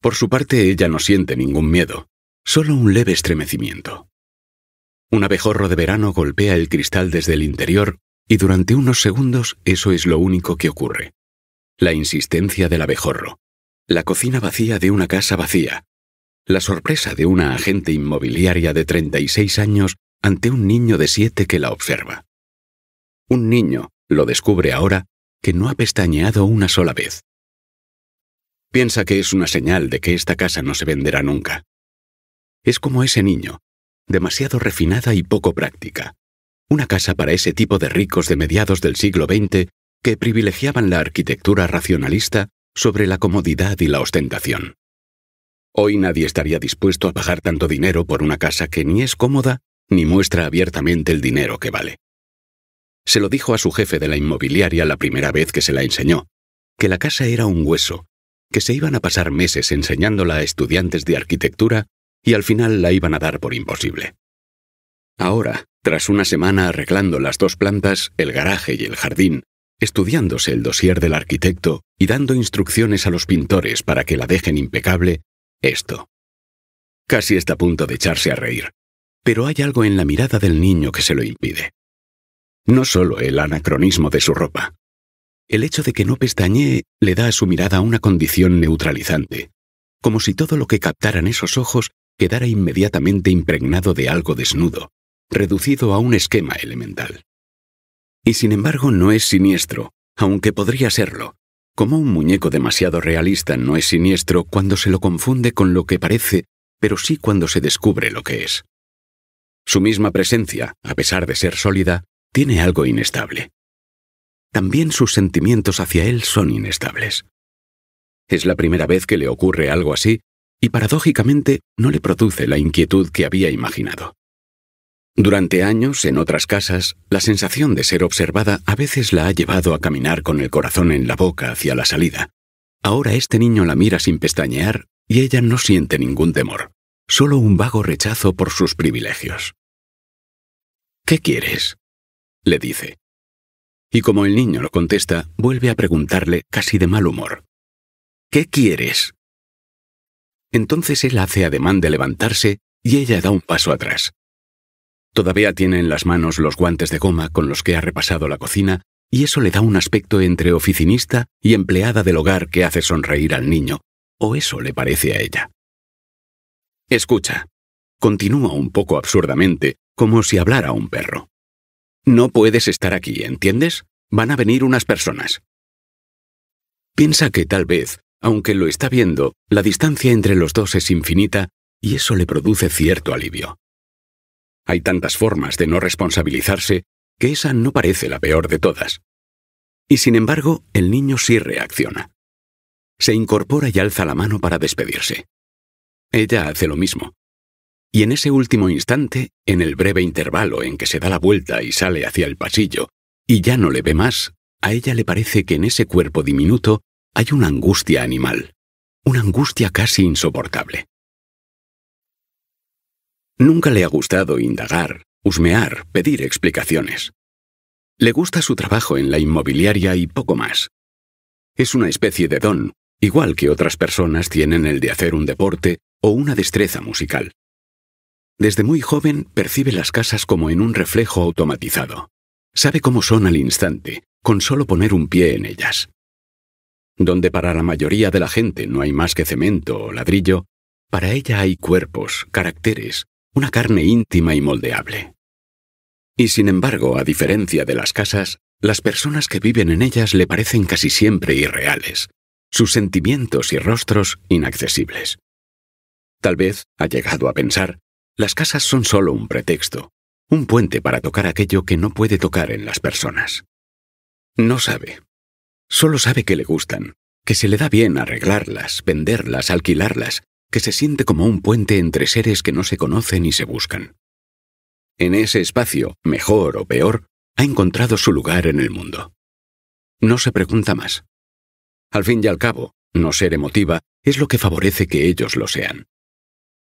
Por su parte, ella no siente ningún miedo, solo un leve estremecimiento. Un abejorro de verano golpea el cristal desde el interior y durante unos segundos eso es lo único que ocurre. La insistencia del abejorro, la cocina vacía de una casa vacía, la sorpresa de una agente inmobiliaria de 36 años ante un niño de 7 que la observa. Un niño, lo descubre ahora, que no ha pestañeado una sola vez. Piensa que es una señal de que esta casa no se venderá nunca. Es como ese niño, demasiado refinada y poco práctica. Una casa para ese tipo de ricos de mediados del siglo XX que privilegiaban la arquitectura racionalista sobre la comodidad y la ostentación. Hoy nadie estaría dispuesto a pagar tanto dinero por una casa que ni es cómoda ni muestra abiertamente el dinero que vale. Se lo dijo a su jefe de la inmobiliaria la primera vez que se la enseñó, que la casa era un hueso, que se iban a pasar meses enseñándola a estudiantes de arquitectura y al final la iban a dar por imposible. Ahora, tras una semana arreglando las 2 plantas, el garaje y el jardín, estudiándose el dossier del arquitecto y dando instrucciones a los pintores para que la dejen impecable, esto. Casi está a punto de echarse a reír, pero hay algo en la mirada del niño que se lo impide. No solo el anacronismo de su ropa. El hecho de que no pestañee le da a su mirada una condición neutralizante, como si todo lo que captaran esos ojos quedara inmediatamente impregnado de algo desnudo, reducido a un esquema elemental. Y sin embargo no es siniestro, aunque podría serlo, como un muñeco demasiado realista no es siniestro cuando se lo confunde con lo que parece, pero sí cuando se descubre lo que es. Su misma presencia, a pesar de ser sólida, tiene algo inestable. También sus sentimientos hacia él son inestables. Es la primera vez que le ocurre algo así, y paradójicamente no le produce la inquietud que había imaginado. Durante años, en otras casas, la sensación de ser observada a veces la ha llevado a caminar con el corazón en la boca hacia la salida. Ahora este niño la mira sin pestañear y ella no siente ningún temor, solo un vago rechazo por sus privilegios. «¿Qué quieres?», le dice. Y como el niño lo contesta, vuelve a preguntarle casi de mal humor. «¿Qué quieres?». Entonces él hace ademán de levantarse y ella da un paso atrás. Todavía tiene en las manos los guantes de goma con los que ha repasado la cocina, y eso le da un aspecto entre oficinista y empleada del hogar que hace sonreír al niño, o eso le parece a ella. «Escucha», continúa un poco absurdamente, como si hablara un perro. «No puedes estar aquí, ¿entiendes? Van a venir unas personas». Piensa que tal vez, aunque lo está viendo, la distancia entre los dos es infinita, y eso le produce cierto alivio. Hay tantas formas de no responsabilizarse que esa no parece la peor de todas. Y sin embargo, el niño sí reacciona. Se incorpora y alza la mano para despedirse. Ella hace lo mismo. Y en ese último instante, en el breve intervalo en que se da la vuelta y sale hacia el pasillo, y ya no le ve más, a ella le parece que en ese cuerpo diminuto hay una angustia animal, una angustia casi insoportable. Nunca le ha gustado indagar, husmear, pedir explicaciones. Le gusta su trabajo en la inmobiliaria y poco más. Es una especie de don, igual que otras personas tienen el de hacer un deporte o una destreza musical. Desde muy joven percibe las casas como en un reflejo automatizado. Sabe cómo son al instante, con solo poner un pie en ellas. Donde para la mayoría de la gente no hay más que cemento o ladrillo, para ella hay cuerpos, caracteres, una carne íntima y moldeable. Y sin embargo, a diferencia de las casas, las personas que viven en ellas le parecen casi siempre irreales, sus sentimientos y rostros inaccesibles. Tal vez, ha llegado a pensar, las casas son solo un pretexto, un puente para tocar aquello que no puede tocar en las personas. No sabe. Solo sabe que le gustan, que se le da bien arreglarlas, venderlas, alquilarlas, que se siente como un puente entre seres que no se conocen y se buscan. En ese espacio, mejor o peor, ha encontrado su lugar en el mundo. No se pregunta más. Al fin y al cabo, no ser emotiva es lo que favorece que ellos lo sean.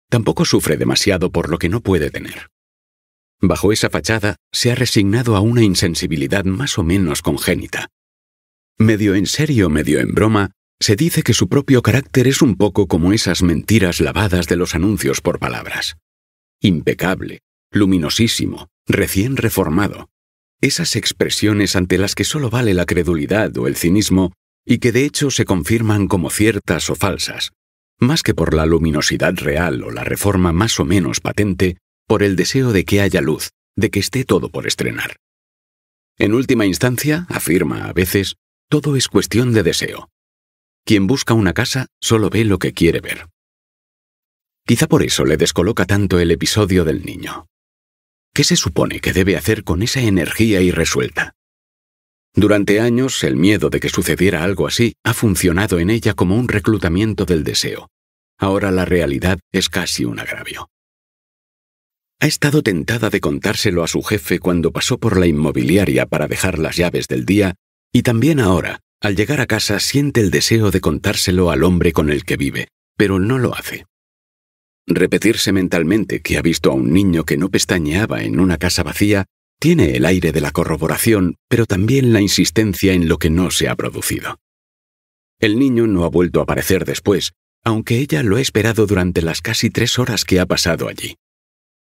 Tampoco sufre demasiado por lo que no puede tener. Bajo esa fachada se ha resignado a una insensibilidad más o menos congénita. Medio en serio, medio en broma, se dice que su propio carácter es un poco como esas mentiras lavadas de los anuncios por palabras. Impecable, luminosísimo, recién reformado. Esas expresiones ante las que solo vale la credulidad o el cinismo y que de hecho se confirman como ciertas o falsas, más que por la luminosidad real o la reforma más o menos patente, por el deseo de que haya luz, de que esté todo por estrenar. En última instancia, afirma a veces, todo es cuestión de deseo. Quien busca una casa solo ve lo que quiere ver. Quizá por eso le descoloca tanto el episodio del niño. ¿Qué se supone que debe hacer con esa energía irresuelta? Durante años, el miedo de que sucediera algo así ha funcionado en ella como un reclutamiento del deseo. Ahora la realidad es casi un agravio. Ha estado tentada de contárselo a su jefe cuando pasó por la inmobiliaria para dejar las llaves del día, y también ahora, al llegar a casa, siente el deseo de contárselo al hombre con el que vive, pero no lo hace. Repetirse mentalmente que ha visto a un niño que no pestañeaba en una casa vacía tiene el aire de la corroboración, pero también la insistencia en lo que no se ha producido. El niño no ha vuelto a aparecer después, aunque ella lo ha esperado durante las casi 3 horas que ha pasado allí.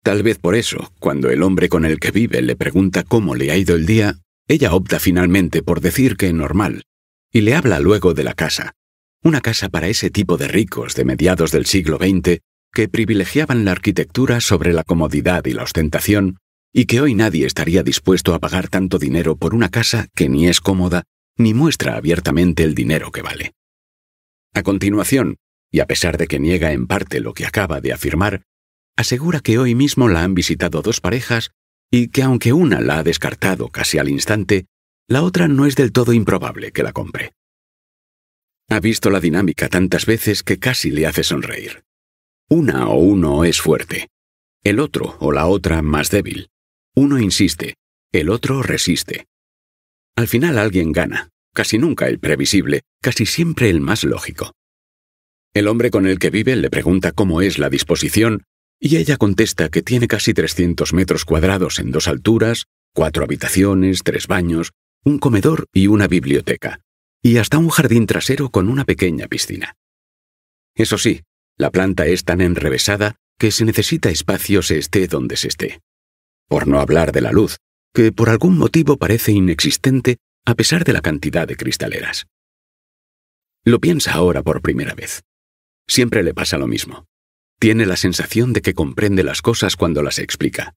Tal vez por eso, cuando el hombre con el que vive le pregunta cómo le ha ido el día, ella opta finalmente por decir que normal, y le habla luego de la casa, una casa para ese tipo de ricos de mediados del siglo XX que privilegiaban la arquitectura sobre la comodidad y la ostentación, y que hoy nadie estaría dispuesto a pagar tanto dinero por una casa que ni es cómoda ni muestra abiertamente el dinero que vale. A continuación, y a pesar de que niega en parte lo que acaba de afirmar, asegura que hoy mismo la han visitado 2 parejas y que aunque una la ha descartado casi al instante, la otra no es del todo improbable que la compre. Ha visto la dinámica tantas veces que casi le hace sonreír. Una o uno es fuerte, el otro o la otra más débil. Uno insiste, el otro resiste. Al final alguien gana, casi nunca el previsible, casi siempre el más lógico. El hombre con el que vive le pregunta cómo es la disposición y ella contesta que tiene casi 300 metros cuadrados en 2 alturas, 4 habitaciones, 3 baños, un comedor y una biblioteca, y hasta un jardín trasero con una pequeña piscina. Eso sí, la planta es tan enrevesada que se necesita espacio se esté donde se esté. Por no hablar de la luz, que por algún motivo parece inexistente a pesar de la cantidad de cristaleras. Lo piensa ahora por primera vez. Siempre le pasa lo mismo. Tiene la sensación de que comprende las cosas cuando las explica.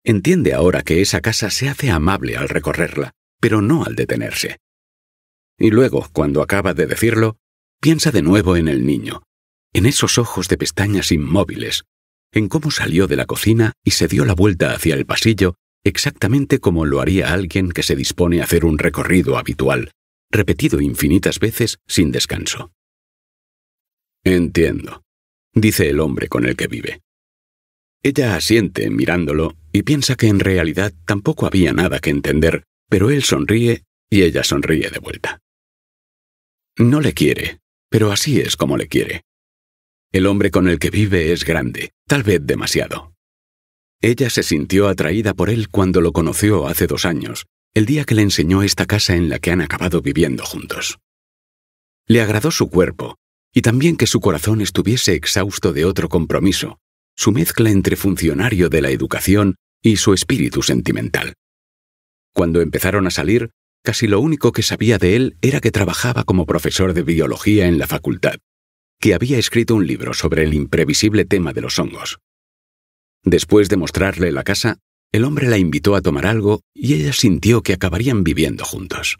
Entiende ahora que esa casa se hace amable al recorrerla, pero no al detenerse. Y luego, cuando acaba de decirlo, piensa de nuevo en el niño, en esos ojos de pestañas inmóviles, en cómo salió de la cocina y se dio la vuelta hacia el pasillo, exactamente como lo haría alguien que se dispone a hacer un recorrido habitual, repetido infinitas veces sin descanso. Entiendo, dice el hombre con el que vive. Ella asiente mirándolo y piensa que en realidad tampoco había nada que entender, pero él sonríe y ella sonríe de vuelta. No le quiere, pero así es como le quiere. El hombre con el que vive es grande, tal vez demasiado. Ella se sintió atraída por él cuando lo conoció hace 2 años, el día que le enseñó esta casa en la que han acabado viviendo juntos. Le agradó su cuerpo, y también que su corazón estuviese exhausto de otro compromiso, su mezcla entre funcionario de la educación y su espíritu sentimental. Cuando empezaron a salir, casi lo único que sabía de él era que trabajaba como profesor de biología en la facultad, que había escrito un libro sobre el imprevisible tema de los hongos. Después de mostrarle la casa, el hombre la invitó a tomar algo y ella sintió que acabarían viviendo juntos.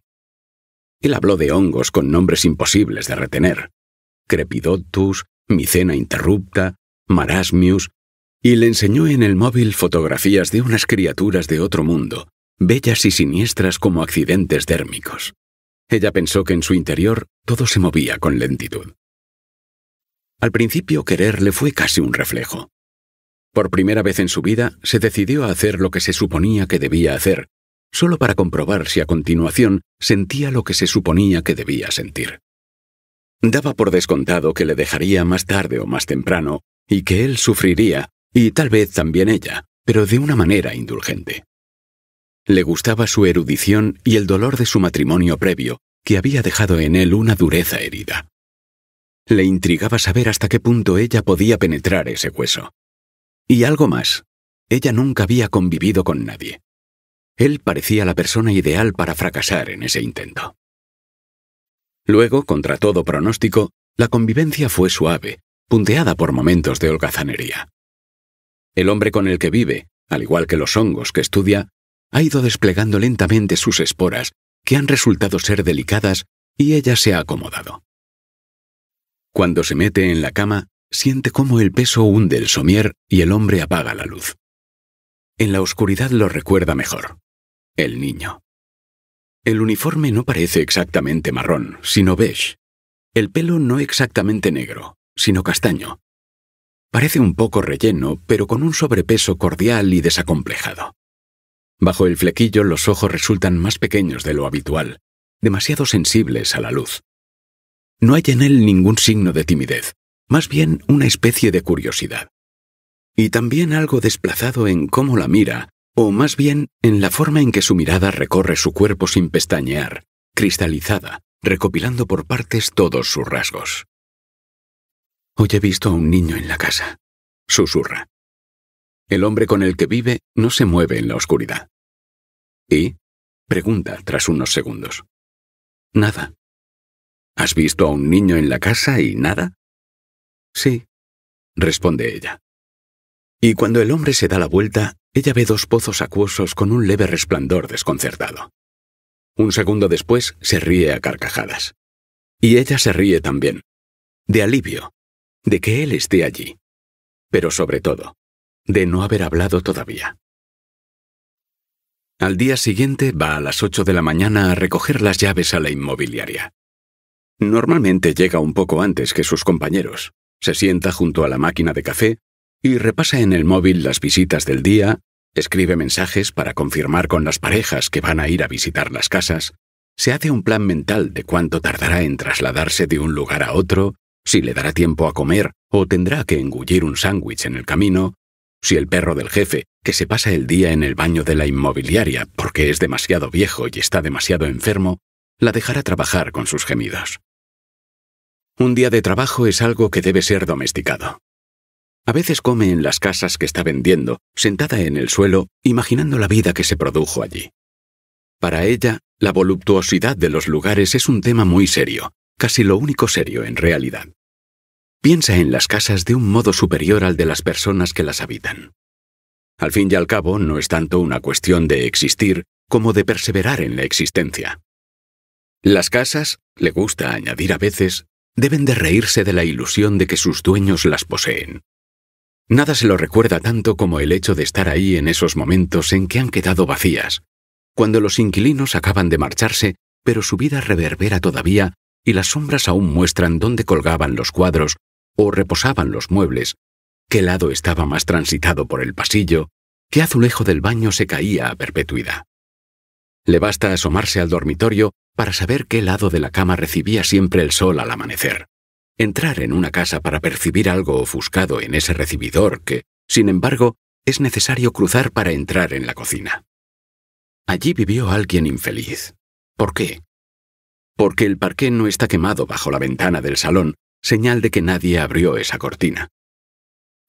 Él habló de hongos con nombres imposibles de retener: Crepidottus, Micena interrupta, Marasmius, y le enseñó en el móvil fotografías de unas criaturas de otro mundo, bellas y siniestras como accidentes dérmicos. Ella pensó que en su interior todo se movía con lentitud. Al principio quererle fue casi un reflejo. Por primera vez en su vida se decidió a hacer lo que se suponía que debía hacer, solo para comprobar si a continuación sentía lo que se suponía que debía sentir. Daba por descontado que le dejaría más tarde o más temprano, y que él sufriría, y tal vez también ella, pero de una manera indulgente. Le gustaba su erudición y el dolor de su matrimonio previo, que había dejado en él una dureza herida. Le intrigaba saber hasta qué punto ella podía penetrar ese hueso. Y algo más, ella nunca había convivido con nadie. Él parecía la persona ideal para fracasar en ese intento. Luego, contra todo pronóstico, la convivencia fue suave, punteada por momentos de holgazanería. El hombre con el que vive, al igual que los hongos que estudia, ha ido desplegando lentamente sus esporas, que han resultado ser delicadas, y ella se ha acomodado. Cuando se mete en la cama, siente cómo el peso hunde el somier y el hombre apaga la luz. En la oscuridad lo recuerda mejor: el niño. El uniforme no parece exactamente marrón, sino beige. El pelo no exactamente negro, sino castaño. Parece un poco relleno, pero con un sobrepeso cordial y desacomplejado. Bajo el flequillo los ojos resultan más pequeños de lo habitual, demasiado sensibles a la luz. No hay en él ningún signo de timidez, más bien una especie de curiosidad. Y también algo desplazado en cómo la mira, o más bien en la forma en que su mirada recorre su cuerpo sin pestañear, cristalizada, recopilando por partes todos sus rasgos. «Hoy he visto a un niño en la casa», susurra. El hombre con el que vive no se mueve en la oscuridad. «¿Y?», pregunta tras unos segundos. «Nada». «¿Has visto a un niño en la casa y nada?». «Sí», responde ella. Y cuando el hombre se da la vuelta, ella ve 2 pozos acuosos con un leve resplandor desconcertado. Un segundo después se ríe a carcajadas. Y ella se ríe también. De alivio, de que él esté allí. Pero sobre todo, de no haber hablado todavía. Al día siguiente va a las 8 de la mañana a recoger las llaves a la inmobiliaria. Normalmente llega un poco antes que sus compañeros. Se sienta junto a la máquina de café y repasa en el móvil las visitas del día, escribe mensajes para confirmar con las parejas que van a ir a visitar las casas, se hace un plan mental de cuánto tardará en trasladarse de un lugar a otro, si le dará tiempo a comer o tendrá que engullir un sándwich en el camino, si el perro del jefe, que se pasa el día en el baño de la inmobiliaria porque es demasiado viejo y está demasiado enfermo, la dejará trabajar con sus gemidos. Un día de trabajo es algo que debe ser domesticado. A veces come en las casas que está vendiendo, sentada en el suelo, imaginando la vida que se produjo allí. Para ella, la voluptuosidad de los lugares es un tema muy serio, casi lo único serio en realidad. Piensa en las casas de un modo superior al de las personas que las habitan. Al fin y al cabo, no es tanto una cuestión de existir como de perseverar en la existencia. Las casas, le gusta añadir a veces, deben de reírse de la ilusión de que sus dueños las poseen. Nada se lo recuerda tanto como el hecho de estar ahí en esos momentos en que han quedado vacías, cuando los inquilinos acaban de marcharse, pero su vida reverbera todavía y las sombras aún muestran dónde colgaban los cuadros o reposaban los muebles, qué lado estaba más transitado por el pasillo, qué azulejo del baño se caía a perpetuidad. Le basta asomarse al dormitorio para saber qué lado de la cama recibía siempre el sol al amanecer. Entrar en una casa para percibir algo ofuscado en ese recibidor que, sin embargo, es necesario cruzar para entrar en la cocina. Allí vivió alguien infeliz. ¿Por qué? Porque el parqué no está quemado bajo la ventana del salón, señal de que nadie abrió esa cortina.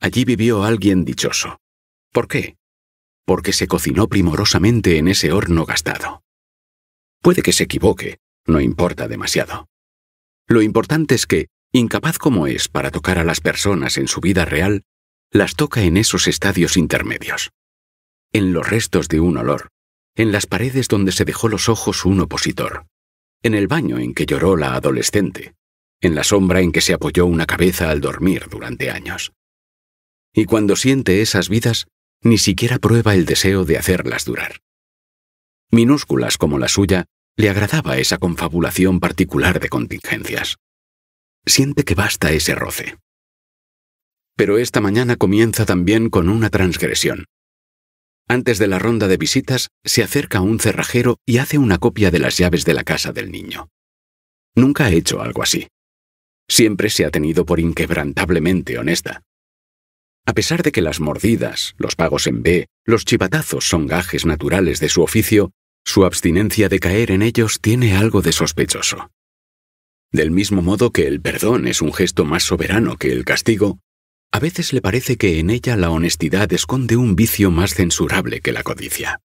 Allí vivió alguien dichoso. ¿Por qué? Porque se cocinó primorosamente en ese horno gastado. Puede que se equivoque, no importa demasiado. Lo importante es que, incapaz como es para tocar a las personas en su vida real, las toca en esos estadios intermedios. En los restos de un olor, en las paredes donde se dejó los ojos un opositor, en el baño en que lloró la adolescente, en la sombra en que se apoyó una cabeza al dormir durante años. Y cuando siente esas vidas, ni siquiera prueba el deseo de hacerlas durar. Minúsculas como la suya, le agradaba esa confabulación particular de contingencias. Siente que basta ese roce. Pero esta mañana comienza también con una transgresión. Antes de la ronda de visitas, se acerca a un cerrajero y hace una copia de las llaves de la casa del niño. Nunca ha hecho algo así. Siempre se ha tenido por inquebrantablemente honesta. A pesar de que las mordidas, los pagos en B, los chivatazos son gajes naturales de su oficio, su abstinencia de caer en ellos tiene algo de sospechoso. Del mismo modo que el perdón es un gesto más soberano que el castigo, a veces le parece que en ella la honestidad esconde un vicio más censurable que la codicia.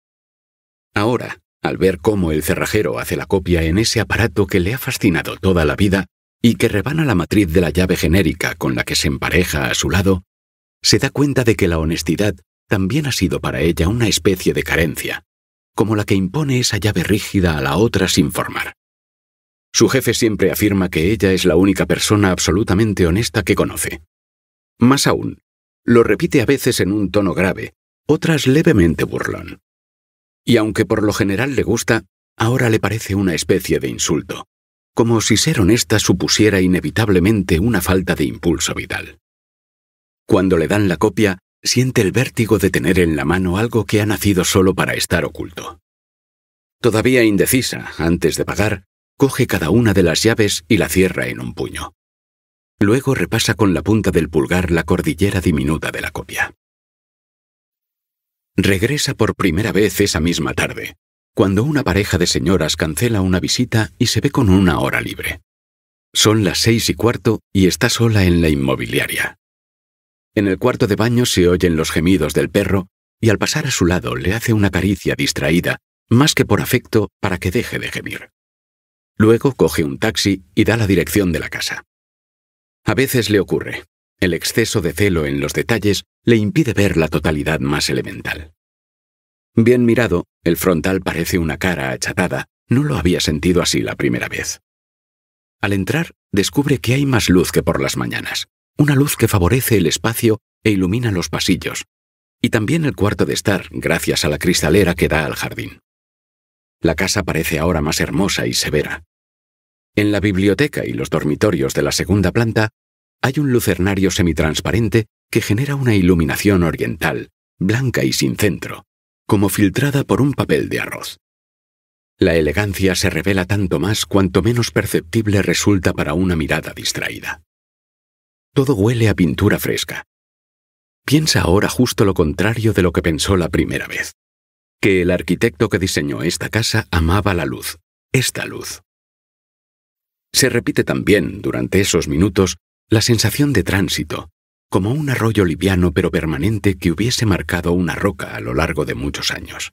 Ahora, al ver cómo el cerrajero hace la copia en ese aparato que le ha fascinado toda la vida y que rebana la matriz de la llave genérica con la que se empareja a su lado, se da cuenta de que la honestidad también ha sido para ella una especie de carencia, como la que impone esa llave rígida a la otra sin formar. Su jefe siempre afirma que ella es la única persona absolutamente honesta que conoce. Más aún, lo repite a veces en un tono grave, otras levemente burlón. Y aunque por lo general le gusta, ahora le parece una especie de insulto, como si ser honesta supusiera inevitablemente una falta de impulso vital. Cuando le dan la copia, siente el vértigo de tener en la mano algo que ha nacido solo para estar oculto. Todavía indecisa, antes de pagar, coge cada una de las llaves y la cierra en un puño. Luego repasa con la punta del pulgar la cordillera diminuta de la copia. Regresa por primera vez esa misma tarde, cuando una pareja de señoras cancela una visita y se ve con una hora libre. Son las 6:15 y está sola en la inmobiliaria. En el cuarto de baño se oyen los gemidos del perro y al pasar a su lado le hace una caricia distraída, más que por afecto, para que deje de gemir. Luego coge un taxi y da la dirección de la casa. A veces le ocurre. El exceso de celo en los detalles le impide ver la totalidad más elemental. Bien mirado, el frontal parece una cara achatada. No lo había sentido así la primera vez. Al entrar, descubre que hay más luz que por las mañanas. Una luz que favorece el espacio e ilumina los pasillos. Y también el cuarto de estar, gracias a la cristalera que da al jardín. La casa parece ahora más hermosa y severa. En la biblioteca y los dormitorios de la segunda planta hay un lucernario semitransparente que genera una iluminación oriental, blanca y sin centro, como filtrada por un papel de arroz. La elegancia se revela tanto más cuanto menos perceptible resulta para una mirada distraída. Todo huele a pintura fresca. Piensa ahora justo lo contrario de lo que pensó la primera vez. Que el arquitecto que diseñó esta casa amaba la luz, esta luz. Se repite también, durante esos minutos, la sensación de tránsito, como un arroyo liviano pero permanente que hubiese marcado una roca a lo largo de muchos años.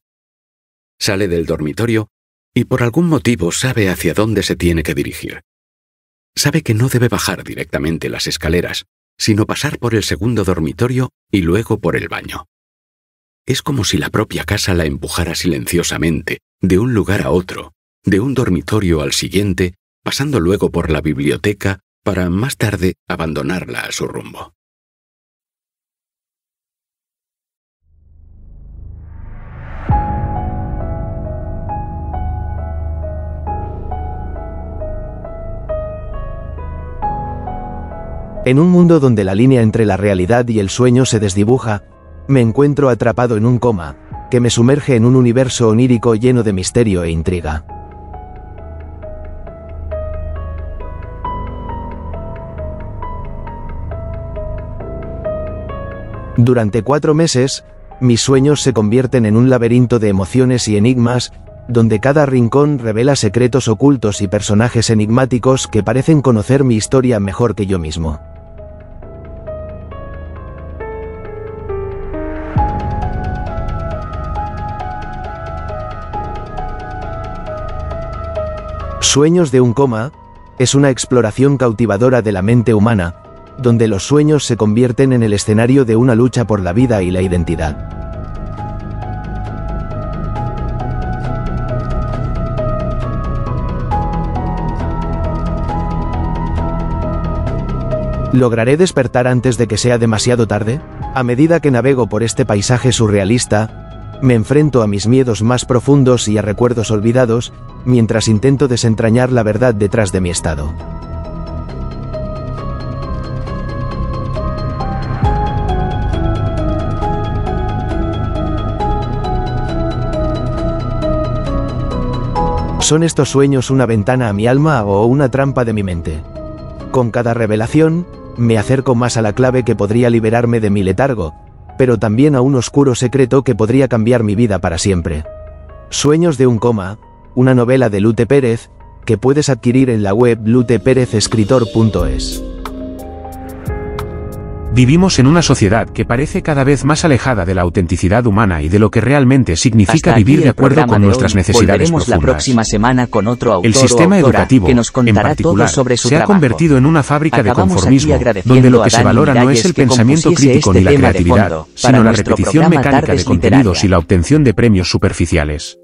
Sale del dormitorio y por algún motivo sabe hacia dónde se tiene que dirigir. Sabe que no debe bajar directamente las escaleras, sino pasar por el segundo dormitorio y luego por el baño. Es como si la propia casa la empujara silenciosamente, de un lugar a otro, de un dormitorio al siguiente, pasando luego por la biblioteca, para más tarde abandonarla a su rumbo. En un mundo donde la línea entre la realidad y el sueño se desdibuja, me encuentro atrapado en un coma, que me sumerge en un universo onírico lleno de misterio e intriga. Durante 4 meses, mis sueños se convierten en un laberinto de emociones y enigmas, donde cada rincón revela secretos ocultos y personajes enigmáticos que parecen conocer mi historia mejor que yo mismo. Sueños de un coma es una exploración cautivadora de la mente humana, donde los sueños se convierten en el escenario de una lucha por la vida y la identidad. ¿Lograré despertar antes de que sea demasiado tarde? A medida que navego por este paisaje surrealista, me enfrento a mis miedos más profundos y a recuerdos olvidados, mientras intento desentrañar la verdad detrás de mi estado. ¿Son estos sueños una ventana a mi alma o una trampa de mi mente? Con cada revelación, me acerco más a la clave que podría liberarme de mi letargo, pero también a un oscuro secreto que podría cambiar mi vida para siempre. Sueños de un coma, una novela de Lute Pérez, que puedes adquirir en la web luteperezescritor.es. Vivimos en una sociedad que parece cada vez más alejada de la autenticidad humana y de lo que realmente significa vivir de acuerdo con nuestras necesidades profundas. La próxima semana con otro autor el sistema educativo, que nos contará en particular, todo sobre su se ha trabajo. convertido en una fábrica de conformismo, donde lo que se valora no es el pensamiento crítico ni la creatividad, sino la repetición mecánica de contenidos y la obtención de premios superficiales.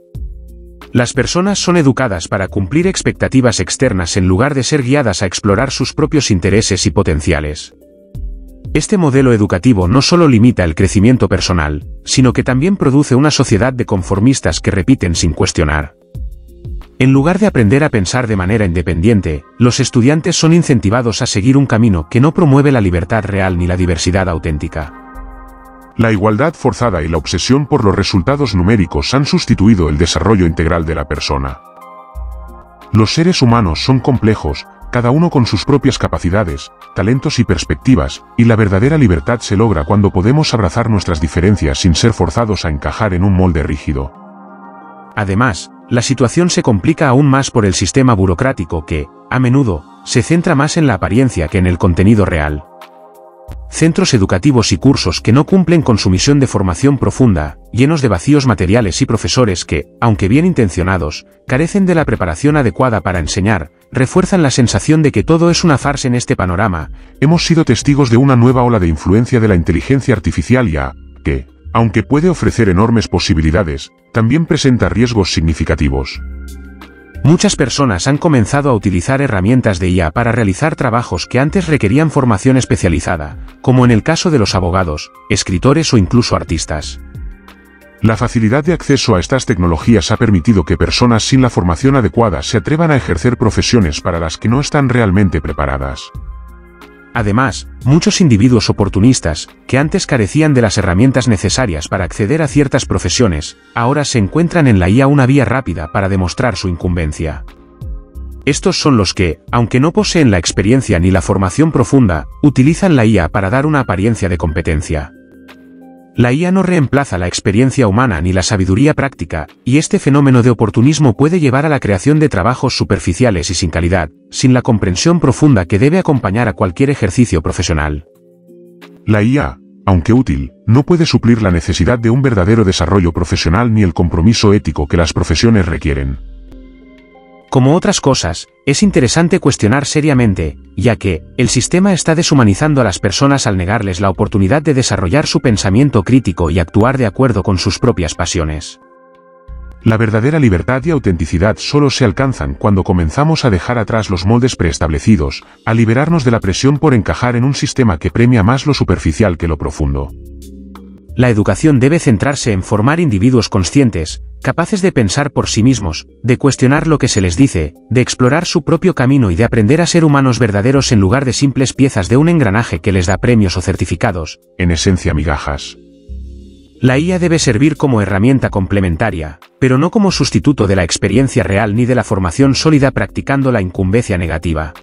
Las personas son educadas para cumplir expectativas externas en lugar de ser guiadas a explorar sus propios intereses y potenciales. Este modelo educativo no solo limita el crecimiento personal, sino que también produce una sociedad de conformistas que repiten sin cuestionar. En lugar de aprender a pensar de manera independiente, los estudiantes son incentivados a seguir un camino que no promueve la libertad real ni la diversidad auténtica. La igualdad forzada y la obsesión por los resultados numéricos han sustituido el desarrollo integral de la persona. Los seres humanos son complejos, cada uno con sus propias capacidades, talentos y perspectivas, y la verdadera libertad se logra cuando podemos abrazar nuestras diferencias sin ser forzados a encajar en un molde rígido. Además, la situación se complica aún más por el sistema burocrático que, a menudo, se centra más en la apariencia que en el contenido real. Centros educativos y cursos que no cumplen con su misión de formación profunda, llenos de vacíos materiales y profesores que, aunque bien intencionados, carecen de la preparación adecuada para enseñar, refuerzan la sensación de que todo es una farsa en este panorama. Hemos sido testigos de una nueva ola de influencia de la inteligencia artificial IA, que, aunque puede ofrecer enormes posibilidades, también presenta riesgos significativos. Muchas personas han comenzado a utilizar herramientas de IA para realizar trabajos que antes requerían formación especializada, como en el caso de los abogados, escritores o incluso artistas. La facilidad de acceso a estas tecnologías ha permitido que personas sin la formación adecuada se atrevan a ejercer profesiones para las que no están realmente preparadas. Además, muchos individuos oportunistas, que antes carecían de las herramientas necesarias para acceder a ciertas profesiones, ahora se encuentran en la IA una vía rápida para demostrar su incumbencia. Estos son los que, aunque no poseen la experiencia ni la formación profunda, utilizan la IA para dar una apariencia de competencia. La IA no reemplaza la experiencia humana ni la sabiduría práctica, y este fenómeno de oportunismo puede llevar a la creación de trabajos superficiales y sin calidad, sin la comprensión profunda que debe acompañar a cualquier ejercicio profesional. La IA, aunque útil, no puede suplir la necesidad de un verdadero desarrollo profesional ni el compromiso ético que las profesiones requieren. Como otras cosas, es interesante cuestionar seriamente, ya que, el sistema está deshumanizando a las personas al negarles la oportunidad de desarrollar su pensamiento crítico y actuar de acuerdo con sus propias pasiones. La verdadera libertad y autenticidad solo se alcanzan cuando comenzamos a dejar atrás los moldes preestablecidos, a liberarnos de la presión por encajar en un sistema que premia más lo superficial que lo profundo. La educación debe centrarse en formar individuos conscientes, capaces de pensar por sí mismos, de cuestionar lo que se les dice, de explorar su propio camino y de aprender a ser humanos verdaderos en lugar de simples piezas de un engranaje que les da premios o certificados. En esencia, migajas. La IA debe servir como herramienta complementaria, pero no como sustituto de la experiencia real ni de la formación sólida practicando la incumbencia negativa.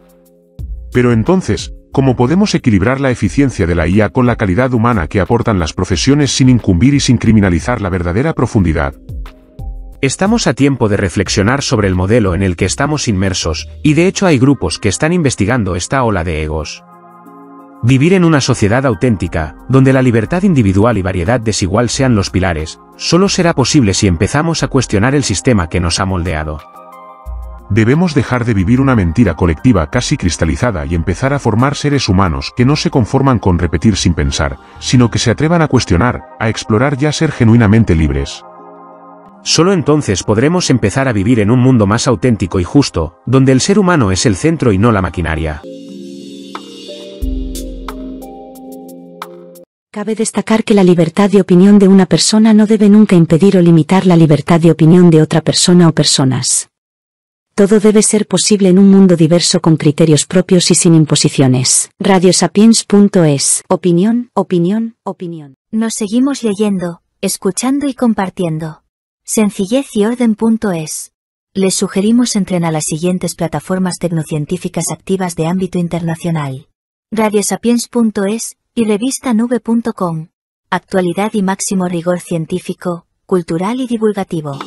Pero entonces, ¿cómo podemos equilibrar la eficiencia de la IA con la calidad humana que aportan las profesiones sin incumbir y sin criminalizar la verdadera profundidad? Estamos a tiempo de reflexionar sobre el modelo en el que estamos inmersos, y de hecho hay grupos que están investigando esta ola de egos. Vivir en una sociedad auténtica, donde la libertad individual y variedad desigual sean los pilares, solo será posible si empezamos a cuestionar el sistema que nos ha moldeado. Debemos dejar de vivir una mentira colectiva casi cristalizada y empezar a formar seres humanos que no se conforman con repetir sin pensar, sino que se atrevan a cuestionar, a explorar y a ser genuinamente libres. Solo entonces podremos empezar a vivir en un mundo más auténtico y justo, donde el ser humano es el centro y no la maquinaria. Cabe destacar que la libertad de opinión de una persona no debe nunca impedir o limitar la libertad de opinión de otra persona o personas. Todo debe ser posible en un mundo diverso con criterios propios y sin imposiciones. Radiosapiens.es. Opinión, opinión, opinión. Nos seguimos leyendo, escuchando y compartiendo. Sencillez y orden.es. Les sugerimos entren a las siguientes plataformas tecnocientíficas activas de ámbito internacional: Radiosapiens.es y revistanube.com. Actualidad y máximo rigor científico, cultural y divulgativo.